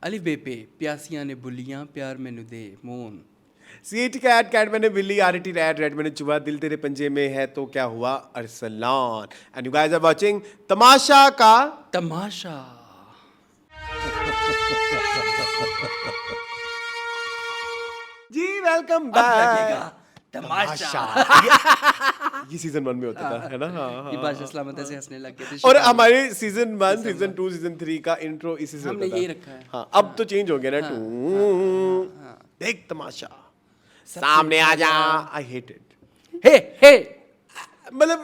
अली बेपे प्यासियां ने बुलियां प्यार मैनू दे मोन। सीट कैट कैट मैंने बिल्ली आरटी रैट रैट मैंने चूहा दिल तेरे पंजे में है तो क्या हुआ Arsalan and you guys are watching तमाशा का तमाशा। जी वेलकम अब लगेगा बैक तमाशा। ये सीजन 1 में होता था है ना ये बादशाह सलामत ऐसे हंसने लग गए थे और शिकार में। हमारे सीजन 1 सीजन 2 सीजन 3 का इंट्रो इसी से हमने होता था यही रखा है। हाँ अब तो चेंज हो गया ना देख तमाशा सामने आ जा आई हेट इट हे हे मतलब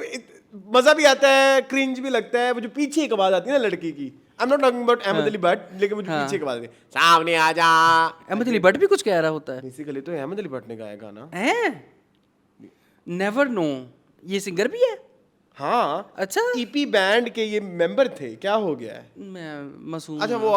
मजा भी आता है क्रिंज भी लगता है वो जो पीछे एक आवाज आती है ना लड़की की I am not talking about Ahmad Ali Bhatt लेकिन वो जो पीछे एक आवाज आती है सामने आ जा अहमद अली भट्ट भी कुछ कह रहा होता है। बेसिकली तो अहमद अली भट्ट ने गाया गाना हैं? Never know. ये सिंगर भी है? हाँ अच्छा। ईपी बैंड के ये मेंबर थे क्या हो गया है मैं मासूम अच्छा हूँ। वो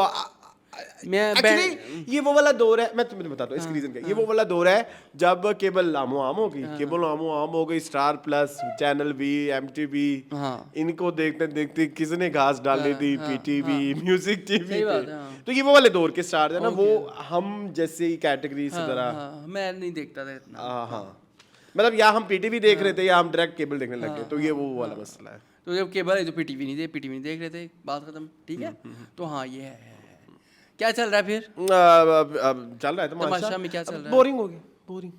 मैं एक्चुअली ये वो वाला दौर है मैं तुम्हें बताता हूँ इसके रीजन क्या ये वो वाला दौर है जब केबल आमो आम हो गई केबल आमो आम हो गई स्टार प्लस चैनल बी एमटीवी हाँ। इनको देखते देखते किसने घास डाली थी पीटीवी म्यूजिक टीवी सही बात है, हाँ। तो ये वो वाले दौर के स्टार है ना वो हम जैसे ही कैटेगरी से जरा हाँ, मैं नहीं देखता था इतना। हाँ मतलब या हम पीटीवी देख रहे थे या हम डायरेक्ट केबल देखने लग गए तो ये वो वाला मसला है तो जब केबल है तो पीटीवी नहीं देख रहे थे बात खत्म। ठीक है। तो हाँ ये है। क्या चल रहा है फिर? अब चल रहा है तमाशा में क्या चल रहा है? बोरिंग हो गया boring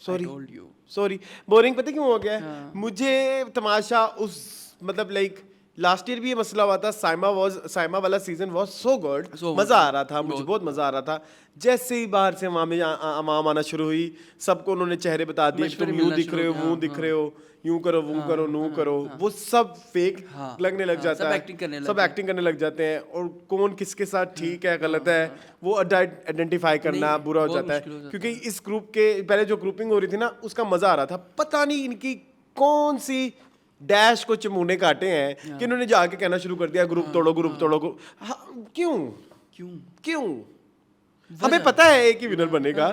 sorry told you। Sorry boring पता क्यों हो गया है मुझे तमाशा उस मतलब लाइक लास्ट ईयर भी ये मसला हुआ था साइमा वाला सीजन वाज सो गुड मजा आ रहा था मुझे बहुत मजा आ रहा था जैसे ही बाहर से अमाम आना शुरू हुई सबको उन्होंने चेहरे बता दिए तुम यूं दिख रहे हो वो दिख रहे हो यूं करो वो करो नू करो वो सब फेक लगने लग जाता है सब एक्टिंग करने लग जाते हैं और कौन किसके साथ ठीक है गलत है वो आइडेंटिफाई करना बुरा हो जाता है क्योंकि इस ग्रुप के पहले जो ग्रुपिंग हो रही थी ना उसका मजा आ रहा था पता नहीं इनकी कौन सी डैश को चमूने काटे हैं कि इन्होंने जाके कहना शुरू कर दिया ग्रुप तोड़ो क्यों क्यों? क्यों हमें पता है एक ही विनर बनेगा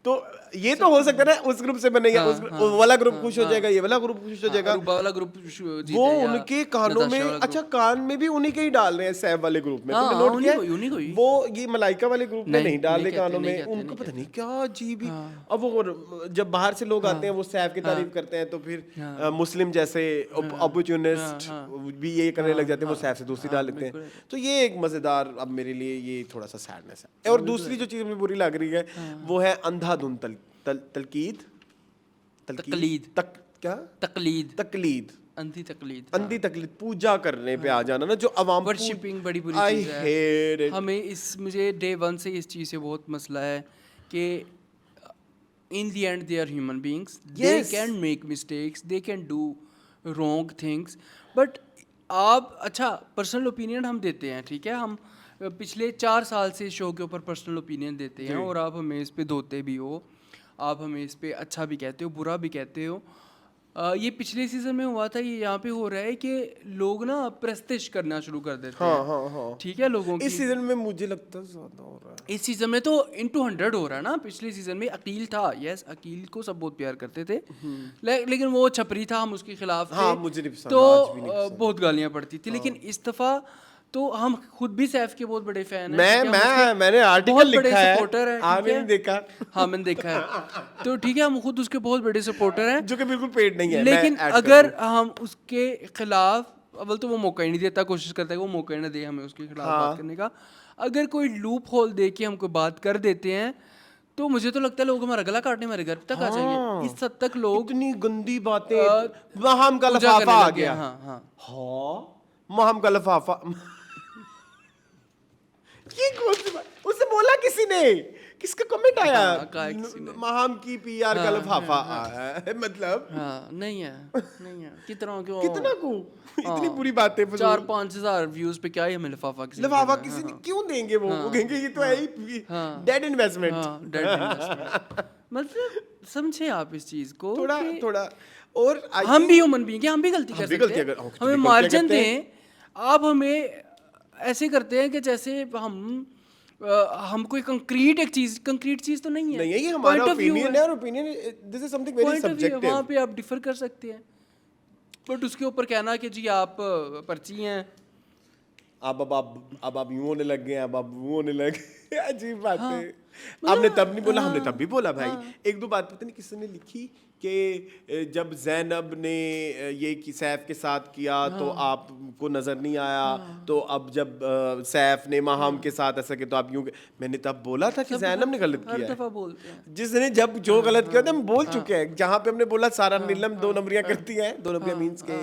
तो ये तो हो सकता है ना उस ग्रुप से बनेगा वो वाला ग्रुप खुश हो जाएगा ये वाला ग्रुप खुश हो जाएगा वाला ग्रुप वो उनके कानों में अच्छा कान में भी उन्हीं के ही डाल रहे हैं सैफ वाले ग्रुप में तुमने नोट किया वो ये मलाइका वाले ग्रुप में नहीं डाल रहे कानों में उनको पता नहीं क्या अजीब ही अब वो जब बाहर से लोग आते हैं वो सैफ की तारीफ करते हैं तो फिर मुस्लिम जैसे अपॉर्चुनिस्ट भी ये करने लग जाते हैं वो सैफ से दोस्ती डाल लेते हैं तो ये एक मजेदार अब मेरे लिए ये थोड़ा सा सैडनेस है और दूसरी जो चीज मुझे बुरी लग रही है वो है अंधाधुन तकलीद अंधी तकलीद पूजा करने पे आ जाना ना जो अवाम वर्शिपिंग बड़ी बुरी चीज है। हमें मुझे डे 1 से इस चीज से बहुत मसला है कि in the end they are human beings. They can make mistakes, they can do wrong things, but आप अच्छा पर्सनल ओपिनियन हम देते हैं ठीक है हम पिछले 4 साल से शो के ऊपर पर्सनल ओपिनियन देते हैं और आप हमें इस पे धोते भी हो आप हमें इस पे अच्छा भी कहते हो बुरा भी कहते हो ये पिछले सीजन में हुआ था ये यहाँ पे हो रहा है कि लोग ना प्रेस्टिज करना शुरू कर देते हैं ठीक है लोगों की इस सीजन में मुझे लगता है ज्यादा हो रहा है इस सीजन में तो into 100 हो रहा है ना पिछले सीजन में अकील था यस अकील को सब बहुत प्यार करते थे लेकिन वो छपरी था हम उसके खिलाफ थे मुझे नहीं पसंद, तो आज भी नहीं पसंद। बहुत गालियां पड़ती थी लेकिन इस दफा तो हम खुद भी सैफ के बहुत बड़े फैन हैं मैंने आर्टिकल लिखा है सपोर्टर हैं आपने नहीं देखा हाँ मैंने देखा है तो ठीक है हम खुद उसके बहुत बड़े सपोर्टर हैं जो कि बिल्कुल पेड नहीं है लेकिन अगर हम उसके खिलाफ अव्वल तो वो मौका ही नहीं देता कोशिश करता है वो मौका ही ना दे हमें उसके खिलाफ बात करने का अगर कोई लूप होल दे के हमको बात कर देते हैं तो मुझे तो लगता है लोग हमारा गला काटने हमारे घर तक आ जाएंगे इस हद तक लोग इतनी गंदी बातें महम का लफाफा आ गया हाँ महम का लफाफा ये कौन सी बात उससे बोला किसी ने किसका कमेंट आया महम की पीआर का लफाफा आया है मतलब नहीं है कितना को इतनी बुरी बातें 4-5 हज़ार व्यूज पे क्या ही हमें लफाफा किसी ने क्यों देंगे वो कहेंगे ये तो है ही डेड इन्वेस्टमेंट मतलब समझे आप इस चीज को थोड़ा और हम भी ह्यूमन बीइंग हैं हम भी गलती कर सकते हैं हमें मार्जिन दें आप हमें ऐसे करते हैं कि जैसे हम कोई कंक्रीट चीज तो नहीं है ये हमारा ओपिनियन है और opinion this is something very subjective वहां पे आप डिफर कर सकते हैं बट उसके ऊपर कहना कि जी आप पर्ची हैं अब आप यूं होने लग गए, अब आप वो होने लग गए। अजीब बात है। आपने तब नहीं बोला, हमने तब भी बोला भाई। एक दो बात पता नहीं किसने लिखी कि जब ज़ैनब ने ये कि सैफ के साथ किया तो आपको नजर नहीं आया, तो अब जब सैफ ने माहम के साथ ऐसा किया तो आप यूं। मैंने तब बोला था कि ज़ैनब ने गलत किया है। जिसने जब जो गलत किया था हम बोल चुके हैं। जहाँ पे हमने बोला सारा नीलम 2 नंबरियां करती है, 2 नंबरियां मीन्स के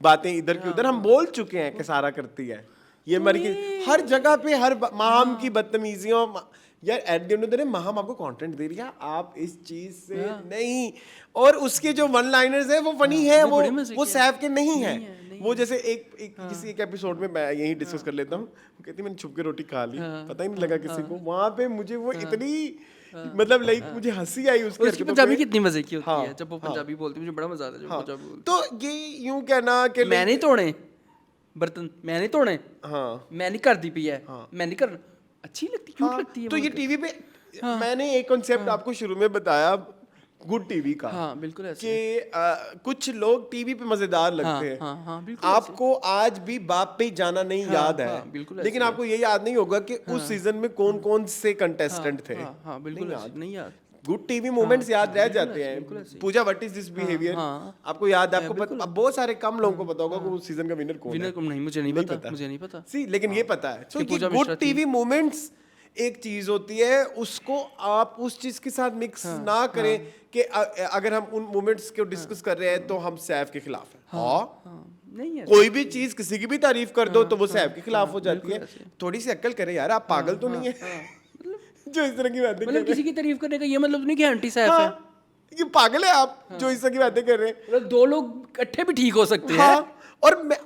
बातें इधर की उधर, हम बोल चुके हैं कि सारा करती है। ये मर की हर जगह पे हर माहम की बदतमीजियों। यार at the end of the day Maham आपको कंटेंट दे रही है, आप इस चीज से नहीं। और उसके जो वन लाइनर्स है वो फनी है, वो सैफ के नहीं है। वो जैसे किसी एक एपिसोड में मैं यही डिस्कस कर लेता हूँ, कहती मैंने छुप के रोटी खा ली, पता ही नहीं लगा किसी को। वहां पे मुझे वो इतनी मतलब लाइक मुझे हंसी आई उसकी पंजाबी कितनी मजे की होती है जब वो पंजाबी बोलती है, मुझे बड़ा मजा आता है जब पंजाबी बोलती। तो ये यूं कहना कि मैं नहीं तोड़े बर्तन, मैं नहीं तोड़े, मैं नहीं कर दी पी है, मैं नहीं कर, अच्छी लगती, क्यूट लगती है। तो ये टीवी पे मैंने एक कॉन्सेप्ट आपको शुरू में बताया गुड टीवी का, बिल्कुल ऐसे कि कुछ लोग टीवी पे मजेदार लगते हैं। बिल्कुल आपको आज भी बाप पे जाना नहीं याद है, लेकिन आपको ये याद नहीं होगा कि उस सीजन में कौन कौन से कंटेस्टेंट थे। बिल्कुल नहीं याद। गुड टीवी मोमेंट्स याद रह जाते हैं। पूजा व्हाट इज दिस बिहेवियर आपको याद है? आपको अब बहुत सारे कम लोगों को पता होगा कि उस सीजन का विनर कौन है। नहीं, मुझे नहीं पता। सी लेकिन ये पता है। तो ये गुड टीवी मोमेंट्स एक चीज होती है, उसको आप उस चीज के साथ मिक्स ना करें कि अगर हम उन मोमेंट्स को डिस्कस कर रहे हैं तो हम सैफ के खिलाफ हैं। नहीं है, कोई भी चीज किसी की भी तारीफ कर दो तो वो सैफ के खिलाफ हो जाती है। थोड़ी सी अक्ल करें यार, आप पागल तो नहीं है जो इस तरह की बातें मतलब किसी की तारीफ करने का ये मतलब नहीं कि एंटी सैफ है। ये पागल है आप जो इस तरह की बातें कर रहे हैं। मतलब दो लोग इकट्ठे भी ठीक हो सकते हैं।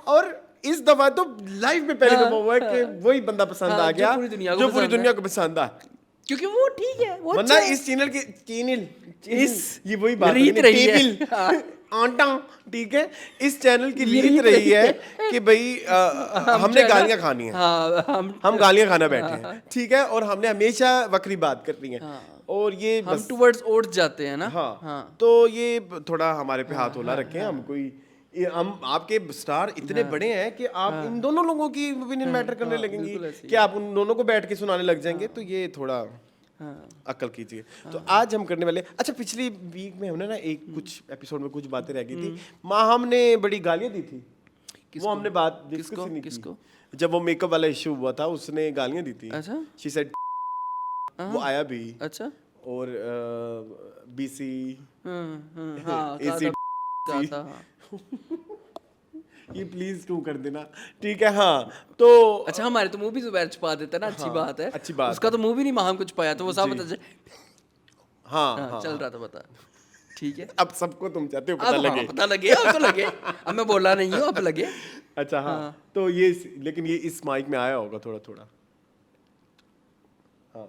और इस दफा तो लाइफ में पहली दफा हुआ है कि वही बंदा पसंद आ गया जो पूरी दुनिया को पसंद आ, क्योंकि वो ठीक है, वो वरना इस चैनल की ये वही बात है आटा, ठीक है, इस चैनल की रीत रही है कि भाई हमने गालियां खानी है, हम गालियां खाना बैठे हैं, ठीक है, और हमने हमेशा वक्री बात करनी है। और ये हम टुवर्ड्स ओट जाते हैं ना। तो ये थोड़ा हमारे पे हाथ होला रखे हैं। हम आपके स्टार इतने बड़े हैं कि आप इन दोनों लोगों की ओपिनियन मैटर करने लगेंगी कि आप उन दोनों को बैठ के सुनाने लग जाएंगे। तो ये थोड़ा अक्ल कीजिए। तो आज हम करने वाले, अच्छा पिछली वीक में हमने ना एक कुछ एपिसोड में कुछ बातें रह गई थी। माहम ने बड़ी गालियां दी थी, वो हमने बात डिस्कस नहीं की। जब वो मेकअप वाला इशू हुआ था उसने गालियां दी थी। अच्छा, शी सेड, वो आया भी। अच्छा, और बीसी ये प्लीज टू कर देना, ठीक है। हाँ तो अच्छा, हमारे तो मुंह भी जुबैर छुपा देता है ना। अच्छी बात है, अच्छी बात। उसका तो मुंह भी नहीं माहम को छुपाया, तो वो सब पता चल रहा था, बता, ठीक है। अब सबको तुम चाहते हो पता लगे, पता लगे, अब तो लगे। अब मैं बोला नहीं हूँ, अब लगे। अच्छा हाँ, तो ये लेकिन ये इस माइक में आया होगा थोड़ा थोड़ा, हाँ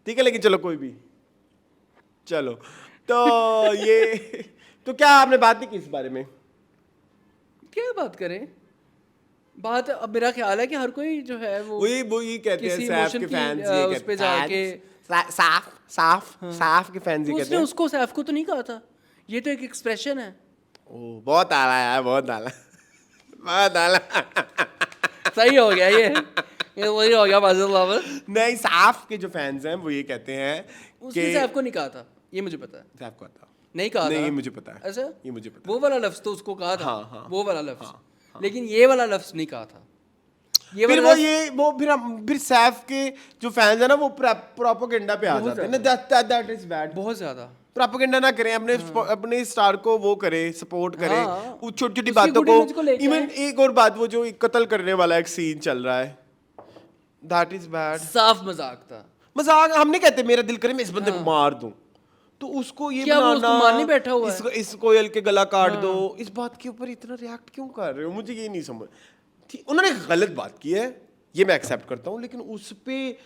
ठीक है। लेकिन चलो कोई भी, चलो तो ये तो क्या आपने बात नहीं की इस बारे में? क्या बात करें? बात अब मेरा ख्याल है कि हर कोई जो है वो ये कहते हैं सैफ के फैंस, ये उस पे जाके साफ के फैंस ये कहते हैं। उसको सैफ को तो नहीं कहा था, ये तो एक एक्सप्रेशन है। ओ बहुत आला यार, बहुत आला सही हो गया ये वही हो गया माशाल्लाह। नहीं, साफ के जो फैंस हैं वो ये कहते हैं उसने सैफ को नहीं कहा था, ये मुझे पता है। सैफ को आता नहीं कहा नहीं, मुझे पता है। अच्छा, ये मुझे पता है। वो वाला लफ्ज तो उसको कहा था। वो वाला लफ्ज, लेकिन ये वाला लफ्ज नहीं कहा था। फिर सैफ के जो फैंस है ना वो प्रोपेगेंडा पे आ जाते हैं ना। दैट इज बैड, बहुत ज्यादा। प्रोपेगेंडा ना करें, अपने स्टार को वो करे, सपोर्ट करे, छोटी छोटी बातों को। इवन एक और बात, वो जो कत्ल करने वाला एक सीन चल रहा है, दैट इज बैड। साफ मजाक था। मजाक हम नहीं कहते मेरा दिल करे मैं इस बंदे को मार दूं, तो उसको ये बनाना, मारने बैठा हुआ है, इस कोयल के गला काट दो, इस बात के ऊपर इतना रिएक्ट क्यों कर रहे हो? मुझे ये नहीं समझ। उन्होंने गलत बात की है, ये मैं एक्सेप्ट करता हूँ, लेकिन उस पे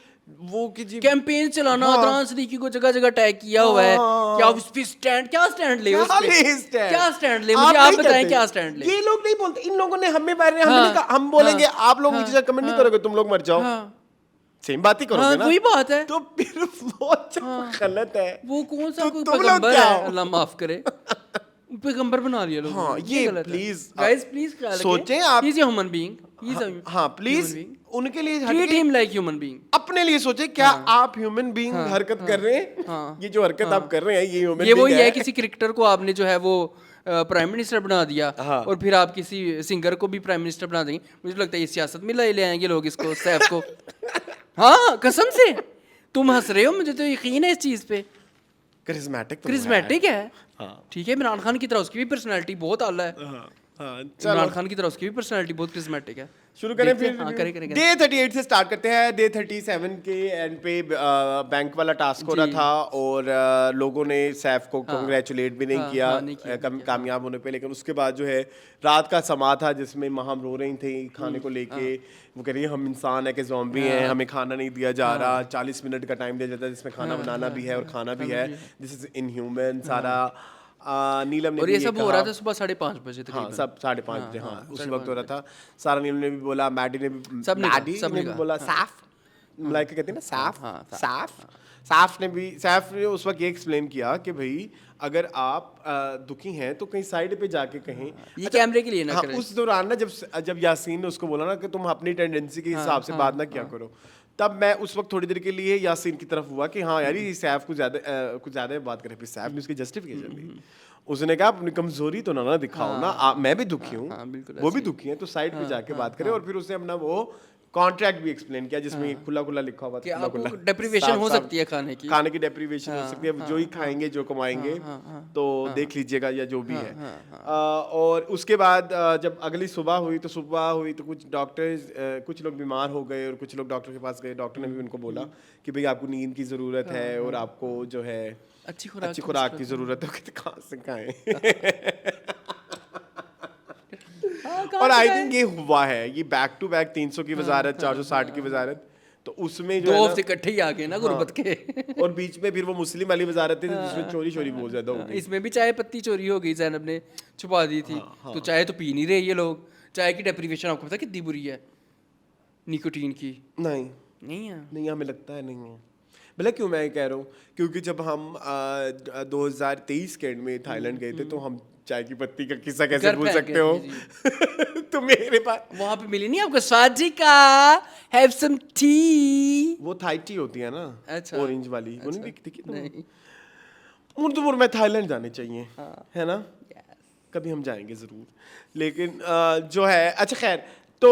वो कि जी कैंपेन चलाना, अदनान सदीकी को जगह जगह टैग किया हुआ है कि आप उस पे स्टैंड, क्या स्टैंड ले, क्या स्टैंड ले, मुझे आप बताएं क्या स्टैंड ले। ये लोग नहीं बोलते, इन लोगों ने हमें बारे में हम बोलेंगे आप लोग नीचे कमेंट नहीं करोगे, तुम लोग मर जाओ, सेम बात ही करोगे ना। वही बात है, तो फिर वो गलत है। वो कौन सा कोई पैगंबर है, अल्लाह माफ करे, पैगंबर बना लिया लोगों हाँ, ने, ये गलत है। please, Guys, please ख्याल रखें, सोचें आप- he is a human being, he is a हाँ प्लीज human being. उनके लिए Treat हटके him like human being. अपने लिए सोचे, क्या आप ह्यूमन बीइंग हरकत कर रहे हैं? हाँ, ये जो हरकत आप कर रहे हैं ये ह्यूमन ये वो बीइंग ही है, किसी क्रिकेटर को आपने जो है वो प्राइम मिनिस्टर बना दिया, हाँ। और फिर आप किसी सिंगर को भी प्राइम मिनिस्टर बना देंगे। मुझे लगता है ये सियासत में ले आएंगे लोग इसको, सैफ को। हाँ, कसम से तुम हंस रहे हो, मुझे तो यकीन है इस चीज पे। करिस्मेटिक है, ठीक है, इमरान खान की तरह उसकी भी पर्सनैलिटी बहुत आला है। इमरान खान की तरह उसकी भी पर्सनैलिटी बहुत करिस्मेटिक है। शुरू करें देखते हैं, फिर? हाँ, करें। डे 38 से स्टार्ट करते हैं। डे 37 के एंड पे बैंक वाला टास्क हो रहा था और लोगों ने सैफ को कांग्रेचुलेट भी नहीं किया कामयाब होने पे, लेकिन उसके बाद जो है रात का समा था जिसमें हम रो रही थी खाने को लेके। वो कह रही है हम इंसान है कि ज़ॉम्बी हैं, हमें खाना नहीं दिया जा रहा, 40 मिनट का टाइम दिया जाता है जिसमें खाना बनाना भी है और खाना भी है, दिस इज इनह्यूमन सारा। नीलम ने और भी ये सब हो रहा था सुबह 5:30 बजे तक। हाँ, सब 5:30 बजे, हाँ उस वक्त हो रहा था। सारा नीलम ने भी बोला, मैडी ने भी बोला, साफ लाइक कहते हैं ना, साफ ने उस वक्त ये एक्सप्लेन किया कि भाई अगर आप दुखी हैं तो कहीं साइड पे जाके कहें, ये कैमरे के लिए ना करें। उस दौरान ना जब यासीन ने उसको बोला ना कि तुम अपनी टेंडेंसी के हिसाब से बात ना किया करो, तब मैं उस वक्त थोड़ी देर के लिए यासीन की तरफ हुआ कि हाँ यार ये सैफ कुछ ज़्यादा बात करे। फिर सैफ ने उसकी जस्टिफिकेशन दी, उसने कहा अपनी कमजोरी तो ना दिखाओ ना, मैं भी दुखी हूँ, वो भी दुखी है, तो साइड पे जाके बात करें। और फिर उसने अपना वो कॉन्ट्रैक्ट भी एक्सप्लेन किया जिसमें खुला लिखा हुआ था, खुला डेप्रिवेशन हो सकती है खाने की डेप्रिवेशन हो सकती है, जो ही खाएंगे जो कमाएंगे तो देख लीजिएगा या जो भी है। और उसके बाद जब अगली सुबह हुई तो कुछ डॉक्टर्स, कुछ लोग बीमार हो गए और कुछ लोग डॉक्टर के पास गए। डॉक्टर ने भी उनको बोला कि भाई आपको नींद की ज़रूरत है और आपको जो है अच्छी खुराक की ज़रूरत है। कहाँ से खाएं? और आई थिंक ये हुआ है, ये बैक टू बैक 300 की वजारत, 460 की वजारत, तो उसमें जो दो हफ्ते इकट्ठे ही आ गए ना गुर्बत के। और बीच में फिर वो मुस्लिम वाली वजारत थी जिसमें चोरी बहुत ज्यादा हो गई। इसमें भी चाय पत्ती चोरी हो गई, ज़ैनब ने छुपा दी थी। तो चाय तो पी नहीं रहे ये लोग। चाय की डेप्रिवेशन आपको पता कितनी बुरी है, निकोटीन की? नहीं हमें लगता है नहीं है। भला क्यों मैं कह रहा हूँ, क्योंकि जब हम 2023 के एंड में थाईलैंड गए थे तो हम चाय की पत्ती का किस्सा कैसे भूल सकते हो? तो मेरे पास वहाँ पे मिली नहीं आपको स्वाजिका, हैव सम टी? वो थाई टी होती है ना, अच्छा, ऑरेंज वाली, वो नहीं दिखती कि नहीं। मैं थाईलैंड जाने चाहिए, है ना? कभी हम जाएंगे जरूर, लेकिन जो है अच्छा खैर, तो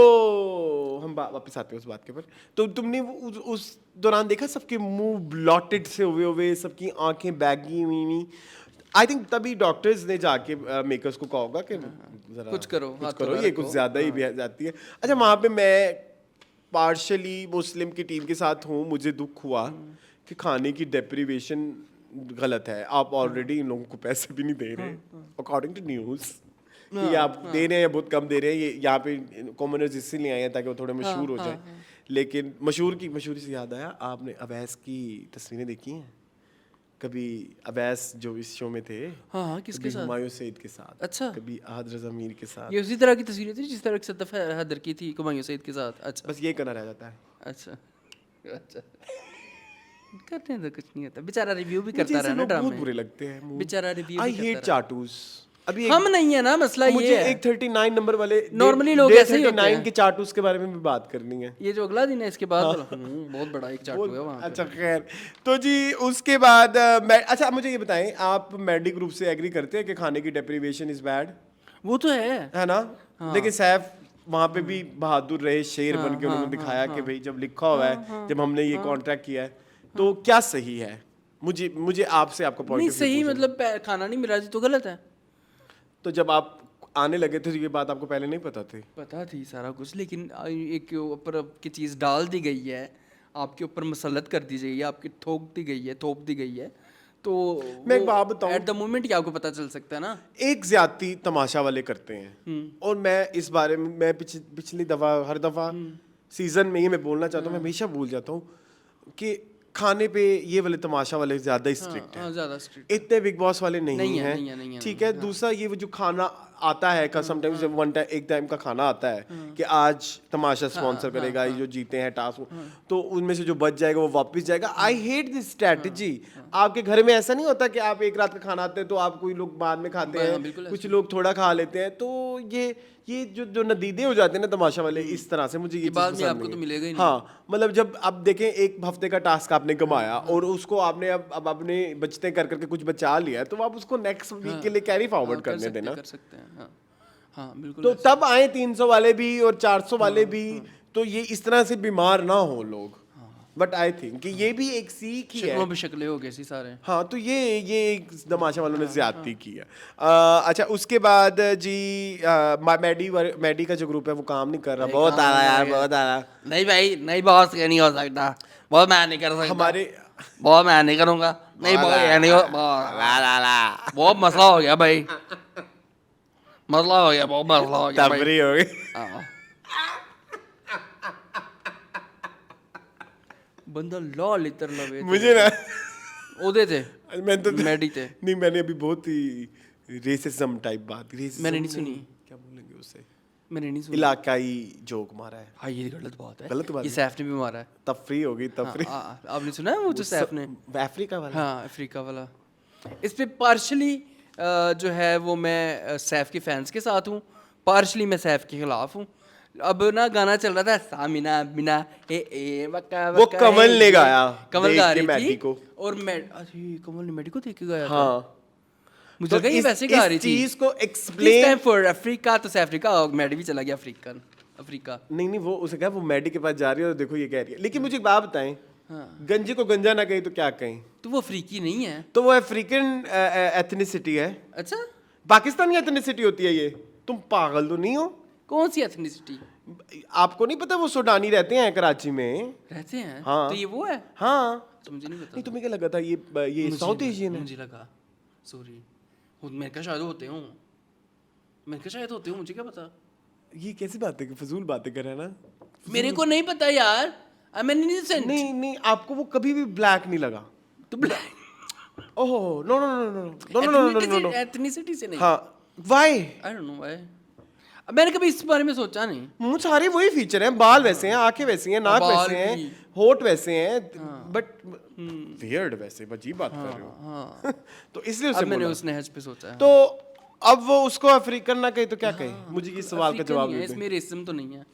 हम वापस आते हैं उस बात के ऊपर। तो तुमने उस दौरान देखा सबके मुंह ब्लॉटेड से हुए, सबकी आंखें बैगी हुई। आई थिंक तभी डॉक्टर्स ने जाके मेकर्स को कहा होगा कि जरा कुछ करो, ये कुछ ज्यादा ही जाती है। अच्छा, वहाँ पे मैं पार्शली मुस्लिम की टीम के साथ हूँ, मुझे दुख हुआ कि खाने की डेप्रिवेशन गलत है। आप ऑलरेडी इन लोगों को पैसे भी नहीं दे रहे अकॉर्डिंग टू न्यूज़, कि आप दे रहे हैं बहुत कम दे रहे हैं। ये यहाँ पे कॉमनर्स इसीलिए आए हैं ताकि वो थोड़े मशहूर हो जाए। लेकिन मशहूरी से याद आया, आपने अवैस की तस्वीरें देखी हैं कभी? अवैस जो इस शो में थे, हाँ, किसके साथ? हुमायूं सईद के साथ। अच्छा, कभी अहद रज़ा मीर के साथ। ये उसी तरह की तस्वीरें थी जिस तरह की सद्दाफ हैदर की थी हुमायूं सईद के साथ। अच्छा, बस ये करना रह जाता है। अच्छा करते हैं तो कुछ नहीं होता। बेचारा रिव्यू भी करता रहा ना ड्रामे, बहुत बुरे लगते हैं बेचारा रिव्यू। I hate चाटूस। अभी हम नहीं है ना मसला, ये है एक 39 नंबर वाले नॉर्मली लोग ऐसे ही होते हैं। 39 के चाटूस के बारे में भी बात करनी है। ये जो अगला दिन है इसके बाद बहुत बड़ा एक चाटू है वहाँ। अच्छा खैर, तो जी उसके बाद अच्छा मुझे ये बताएं, आप मेडिक ग्रुप से एग्री करते हैं कि खाने की डेप्रिवेशन इज बैड? वो तो है ना, लेकिन सैफ वहाँ पे भी बहादुर रहे, शेर बन के उन्होंने दिखाया कि भाई जब लिखा हुआ है, जब हमने ये कॉन्ट्रैक्ट किया है तो क्या सही है? मुझे आपसे आपका पॉइंट नहीं सही, मतलब खाना नहीं मिला तो गलत है। तो जब आप आने लगे थे तो ये बात आपको पहले नहीं पता थी? पता थी सारा कुछ, लेकिन एक ऊपर की चीज़ डाल दी गई है, आपके ऊपर मसलत कर दी गई है, आपकी थोप दी गई है। तो मैं एक बात बताऊं, एट द मोमेंट क्या आपको पता चल सकता है ना, एक ज्यादती तमाशा वाले करते हैं। और मैं इस बारे में मैं पिछली दफा हर दफा सीजन में ये मैं बोलना चाहता हूँ, मैं हमेशा भूल जाता हूँ कि खाने पे ये वाले तमाशा वाले ज्यादा स्ट्रिक्ट हैं, ज्यादा स्ट्रिक्ट। इतने बिग बॉस वाले नहीं हैं, ठीक है। दूसरा ये जो खाना आता है का समटाइम्स जब एक टाइम का खाना आता है कि आज तमाशा स्पॉन्सर करेगा, ये जो जीते हैं टास्क, तो उनमें से जो बच जाएगा वो वापस जाएगा। I hate this strategy. आपके घर में ऐसा नहीं होता कि आप एक रात का खाना आते हैं तो आप कोई लोग बाद में खाते हैं, कुछ लोग थोड़ा खा लेते हैं, तो ये जो नदीदे हो जाते हैं ना तमाशा वाले, इस तरह से मुझे ये बाद में आपको तो मिलेगा ही नहीं। हाँ, मतलब जब आप देखें एक हफ्ते का टास्क आपने कमाया और उसको आपने अब अपने बचते कर करके कुछ बचा लिया है, तो आप उसको नेक्स्ट वीक के लिए कैरी फॉरवर्ड करने देना। कर सकते हैं, हाँ बिल्कुल। तो तब आए 300 वाले भी और 400 वाले भी, तो ये इस तरह से बीमार ना हो लोग। बट आई थिंक कि ये भी एक सीख ही है। शक्लें हो गई सारे। हाँ, तो ये तमाशा वालों ने ज्यादती की है। अच्छा, उसके बाद जी मैडी का जो ग्रुप है वो काम नहीं कर रहा। बहुत आ रहा यार, बहुत आ रहा। नहीं भाई, नहीं बहुत नहीं हो सकता, बहुत मैं नहीं कर सकता, हमारे बहुत मैं नहीं करूँगा, नहीं बहुत नहीं हो, बहुत मसला हो गया भाई, मसला हो गया, बहुत मसला हो गया भाई, तफरी हो गई। बंदा लॉ लितर लवे मुझे ना ओदे थे, मैं तो मैडी थे। नहीं, मैंने अभी बहुत ही रेसिज्म टाइप बात, मैंने नहीं सुनी, क्या बोलेंगे उसे, मैंने नहीं सुनी, इलाकाई जोक मारा है। हाँ ये गलत बात है, गलत बात ये सैफ ने भी मारा है। तफरी हो गई, तफरी। आपने सुना है वो जो सैफ ने, अफ्रीका वाला? हाँ अफ्रीका वाला। इस पे पार्शली जो है वो मैं सैफ के फैंस के साथ हूँ, पार्शली मैं सैफ के खिलाफ हूँ। अब ना गाना चल रहा था सामिना बिना ए वक्का वो कमल ने गाया, कमल गा रही मैडी थी को। और अरे कमल ने मैडी को देख के गाया था। हाँ, मुझे लगा ये वैसे गा रही थी। चीज को एक्सप्लेन फॉर अफ्रीका, तो अफ्रीका मैडी भी चला गया अफ्रीका। नहीं, वो उसे कहा वो मैडी के पास जा रही है और देखो ये कह रही है। लेकिन मुझे एक बात बताएं, गंजे को गंजा ना कहीं तो क्या कहें? तो वो अफ्रीकी नहीं है, तो वो अफ्रीकन एथनिसिटी है। अच्छा, पाकिस्तानी एथनिसिटी होती है ये। तुम पागल तो नहीं हो? कौन सी एथनिसिटी? आपको नहीं पता वो सूडानी रहते हैं कराची में? रहते हैं? हाँ। तो ये वो है? हाँ, तो मुझे नहीं पता। नहीं, तुम्हें क्या लगा था ये साउथ एशियन है? मुझे लगा, सॉरी, मेरे का शायद होते हूँ, मुझे क्या पता। ये कैसी बात है कि फजूल बातें कर रहे हैं ना? मेरे को नहीं पता यार, नहीं, आपको वो कभी भी ब्लैक नहीं लगा? तो ब्लैक, ओह नो, एथनिसिटी से नहीं। हाँ, why? I don't know why, मैंने कभी इस बारे में सोचा नहीं। मुझ सारे वही फीचर हैं, बाल वैसे हैं, आंखें वैसी हैं, नाक वैसे हैं, होठ वैसे हैं, बट वियर्ड वैसे, अजीब बात कर रहे हो। हाँ। तो इसलिए उसे मैंने उस नहज पे सोचा है। तो अब वो उसको अफ्रीकन ना कहे तो क्या कहे? मुझे ये सवाल का जवाब दे। इसमें रेसिज्म तो नहीं है।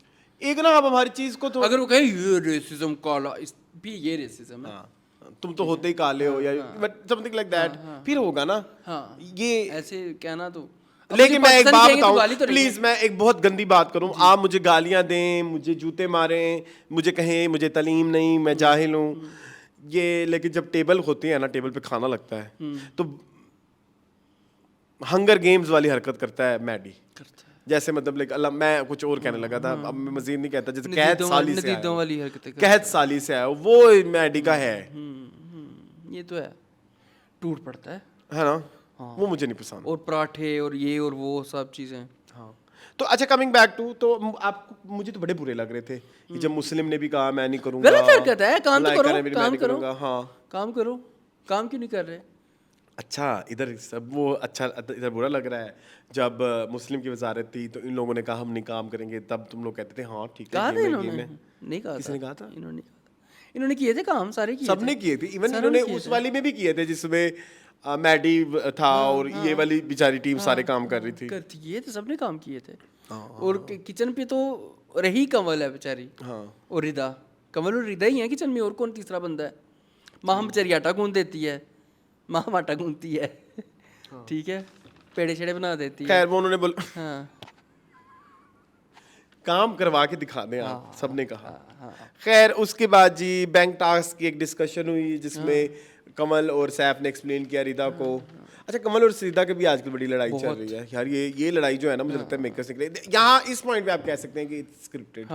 एक ना आप हमारी चीज को तो, अगर वो कहे ये रेसिज्म काला, भी ये रेसिज्म है, तुम तो होते ही काले हो या बट समथिंग लाइक दैट, फिर होगा ना। हाँ, ये ऐसे कहना तो। लेकिन मैं एक बात बताऊं, प्लीज, मैं एक बहुत गंदी बात करूं, आप मुझे गालियां दें, मुझे जूते मारें, मुझे कहें मुझे तलीम नहीं, मैं जाहिल हूं, ये, लेकिन जब टेबल होती है ना, टेबल पे खाना लगता है, तो हंगर गेम्स वाली हरकत करता है मैडी। जैसे मतलब लाइक अल्लाह, मैं कुछ और कहने लगा था, अब मैं मजीद नहीं कहता। जैसे कहत साली से आया, वाली हरकतें, कहत साली से आया, वो मैडी का है। ये तो है, टूट पड़ता है ना? वो मुझे नहीं पसंद। और पराठे और ये और वो सब चीजें। हाँ, तो अच्छा, कमिंग बैक टू, तो आपको, मुझे तो बड़े बुरे लग रहे थे कि जब मुस्लिम ने भी कहा मैं नहीं करूंगा। गलत हरकत है, काम तो करो, काम करो। हाँ, काम करो, काम क्यों नहीं कर रहे? अच्छा, इधर सब वो अच्छा, इधर बुरा लग रहा है। जब मुस्लिम की वजारत थी तो इन लोगों ने कहा हम नहीं काम करेंगे, तब तुम लोग कहते थे हाँ ठीक है। नहीं कहा, किसने कहा था? इन्होंने किए थे काम, सारे किए, सबने किए थे। इवन इन्होंने उस वाली में भी किए थे जिसमें मैडी था और ये वाली बेचारी टीम सारे काम कर रही थी। करती किए थे, सबने काम किए थे। और किचन पे तो रही कमल है बेचारी, और रिदा, कमल और रिदा ही है किचन में, और कौन तीसरा बंदा है? माँ बेचारी आटा गूंद देती है, माँ आटा गूंदती है, ठीक है, पेड़े छेड़े बना देती है। खैर, वो उन्होंने बोला हाँ, काम करवा के दिखा दें आप, सबने कहा। खैर, उसके बाद जी बैंक टास्क की एक डिस्कशन हुई जिसमें कमल और सैफ ने एक्सप्लेन किया रिदा को। अच्छा, कमल और रिदा की भी आजकल बड़ी लड़ाई चल रही है यार। ये लड़ाई जो है ना, मुझे लगता है मेकर्स ने, यहाँ इस पॉइंट पे आप कह सकते हैं कि इट्स स्क्रिप्टेड।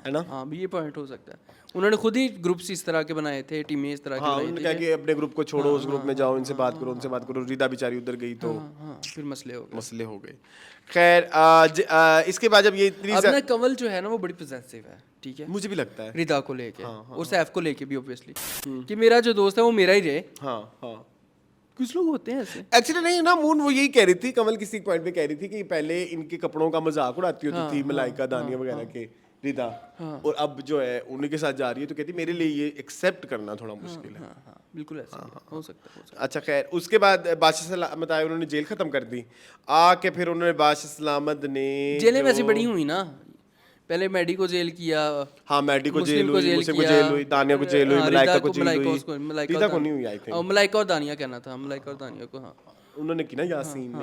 है ना? हाँ, ये पॉइंट हो सकता है। उन्होंने खुद ही ग्रुप्स इस तरह के बनाए थे, टीमें इस तरह की बनाई थी। उन्होंने कहा कि अपने ग्रुप को छोड़ो, उस ग्रुप में जाओ, इनसे बात करो, उनसे बात करो। रिदा बेचारी उधर गई तो फिर मसले हो गए। खैर, इसके बाद जब ये अब ना कमल जो है ना वो बड़ी पॉसेसिव है, ठीक है, मुझे भी लगता है, रिदा को लेके और सैफ को लेके भी ऑब्वियसली, कि मेरा जो दोस्त है वो मेरा ही रहे। कुछ लोग होते हैं ऐसे। एक्चुअली नहीं ना, मून वो यही कह रही थी, कमल किसी पॉइंट पे कह रही थी कि पहले इनके कपड़ों का मजाक उड़ाती होती थी मलाइका, दानिया वगैरह के, रिदा, और अब जो है उन्हीं के साथ जा रही है, तो कहती मेरे लिए ये एक्सेप्ट करना थोड़ा मुश्किल है। बिल्कुल ऐसा हो सकता है। अच्छा खैर, उसके बाद बादशाह सलामत आए, उन्होंने जेल खत्म कर दी, आके फिर उन्होंने बादशाह सलामत ने जेलें वैसे बड़ी हुई ना, पहले मैडी को जेल किया, हाँ मैडी को जेल हुई, मुस्लिम को जेल हुई, दानिया को जेल हुई, मलाइका को जेल हुई, रीता को नहीं हुई आई थिंक। मलाइका और दानिया कहना था, मलाइका और दानिया को। हाँ उन्होंने की ना यासीन,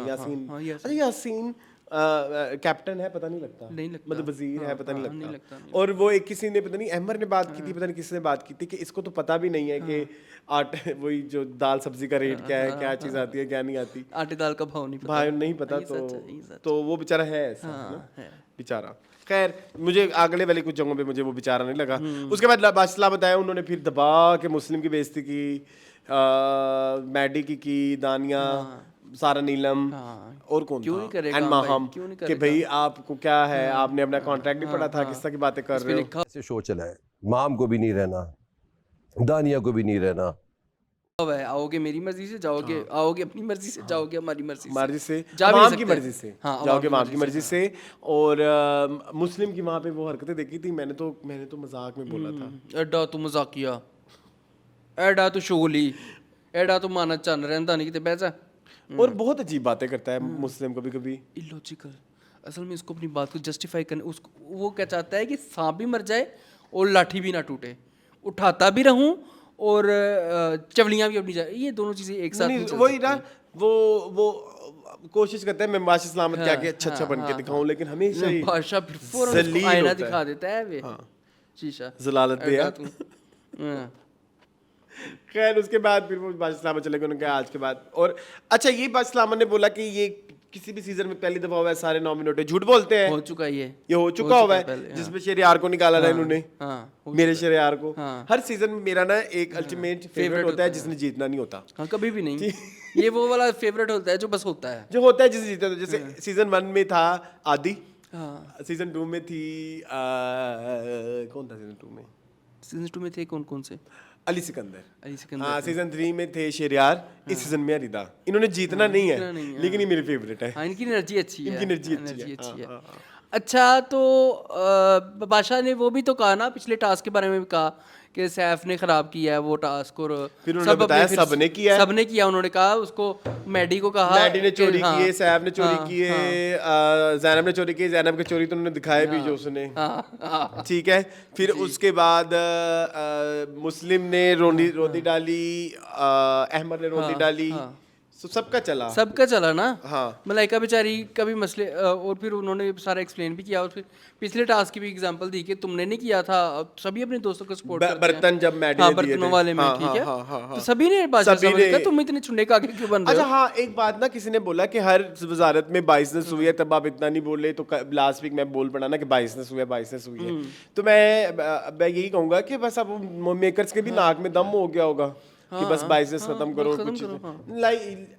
अच्छा यासीन कैप्टन है पता नहीं लगता, मतलब वजीर है पता नहीं लगता। और वो एक किसी ने पता नहीं अहमर ने बात की थी, पता नहीं किसने बात की थी कि इसको तो पता भी नहीं है कि आटे वही जो दाल सब्जी का रेट क्या है, क्या चीज आती है क्या नहीं आती, आटे दाल का भाव नहीं पता, भाई नहीं पता। तो वो बेचारा है ऐसा ना बेचारा। खैर मुझे अगले वाली कुछ जगहों पे मुझे वो बेचारा नहीं लगा। उसके बाद बादशाह बताया उन्होंने फिर दबा के मुस्लिम की बेइज्जती की, मैडी की दानिया, सारा नीलम, और कौन था, एंड माहम, कि भाई आपको क्या है, आपने अपना कॉन्ट्रैक्ट नहीं पढ़ा था, किस तरह की बातें कर रहे हो। ऐसे शो चला है, माम को भी नहीं रहना, दानिया को भी नहीं रहना, आओगे मेरी मर्जी से जाओगे, आओगे अपनी मर्जी से जाओगे, हमारी मर्जी से माम की मर्जी से जाओगे, माम की मर्जी से। और मुस्लिम की वहाँ पे वो हरकतें देखी थी, मैंने तो मजाक में बोला था, एडा तू मजाकिया, एडा तू शोली, एडा तू माना चन रहंदा नहीं किते बैजा। और बहुत अजीब बातें करता है मुस्लिम कभी कभी, इलॉजिकल। असल में इसको अपनी बात को जस्टिफाई करने, उसको वो क्या चाहता है कि सांप भी मर जाए और लाठी भी ना टूटे, उठाता भी रहूं और चवलियां भी अपनी जाए, ये दोनों चीजें एक साथ नहीं। वही ना, वो कोशिश करता है मैं बादशाह सलामत क्या के अच्छा बन के दिखाऊं, लेकिन हमेशा ही बादशाह फिर फौरन उसको आईना दिखा देता है वे शीशा, जलालत पे। खैर उसके बाद फिर वो बादशाह सलामत चले गए, उन्होंने कहा आज के बाद। और अच्छा ये बादशाह सलामत ने बोला कि ये किसी भी सीजन में पहली दफा हुआ है, सारे नॉमिनेटेड झूठ बोलते हैं, हो चुका ये हो चुका हुआ है, जिसमें शहरयार को निकाला था इन्होंने, मेरे शहरयार को। हर सीजन में मेरा ना एक अल्टीमेट फेवरेट होता है जिसने जीतना नहीं होता, कभी भी नहीं। ये वो वाला फेवरेट होता है जो बस होता है, जो होता है जिसने जीता। जैसे सीजन 1 में था आदि, सीजन 2 में थी कौन था, सीजन 2 में थे कौन से, अली सिकंदर। हाँ सीजन 3 में थे शहरयार, इस सीजन में रिदा। इन्होंने जीतना नहीं है, लेकिन ये मेरी फेवरेट है। इनकी एनर्जी अच्छी है, इनकी एनर्जी अच्छी है। अच्छा तो बादशाह ने वो भी तो कहा ना पिछले टास्क के बारे में भी कहा कि सैफ ने खराब किया है वो टास्क, और फिर उन्होंने बताया सबने किया। उन्होंने कहा उसको, मैडी को कहा, मैडी ने चोरी किए, सैफ ने चोरी किए, ज़ैनब ने चोरी किए, ज़ैनब की चोरी तो उन्होंने दिखाया भी जो उसने, ठीक है। फिर उसके बाद मुस्लिम ने रोंदी डाली, अहमद ने रोंदी डाली, सबका चला ना। हाँ मलाइका बेचारी का भी मसले, और फिर उन्होंने सारा एक्सप्लेन भी किया, और फिर पिछले टास्क की भी एग्जांपल दी कि तुमने नहीं किया था, सभी अपने दोस्तों को सपोर्ट करते हैं। बर्तन जब मैडी ने दिए थे, बर्तनों वाले में, ठीक है, तो सभी ने बादशाह साहब ने कहा तुम इतने चुनने का आगे क्यों बन रहे हो। अच्छा हाँ एक बात ना, किसी ने बोला कि हर वजारत में बाइसनेस हुई है, तब आप इतना नहीं बोले, तो लास्ट वीक मैं बोल पड़ा ना कि बाइसनेस हुई है। तो मैं यही कहूंगा कि बस अब मेकर्स के भी नाक में दम हो गया होगा कि बस बाइसेस खत्म करो कुछ।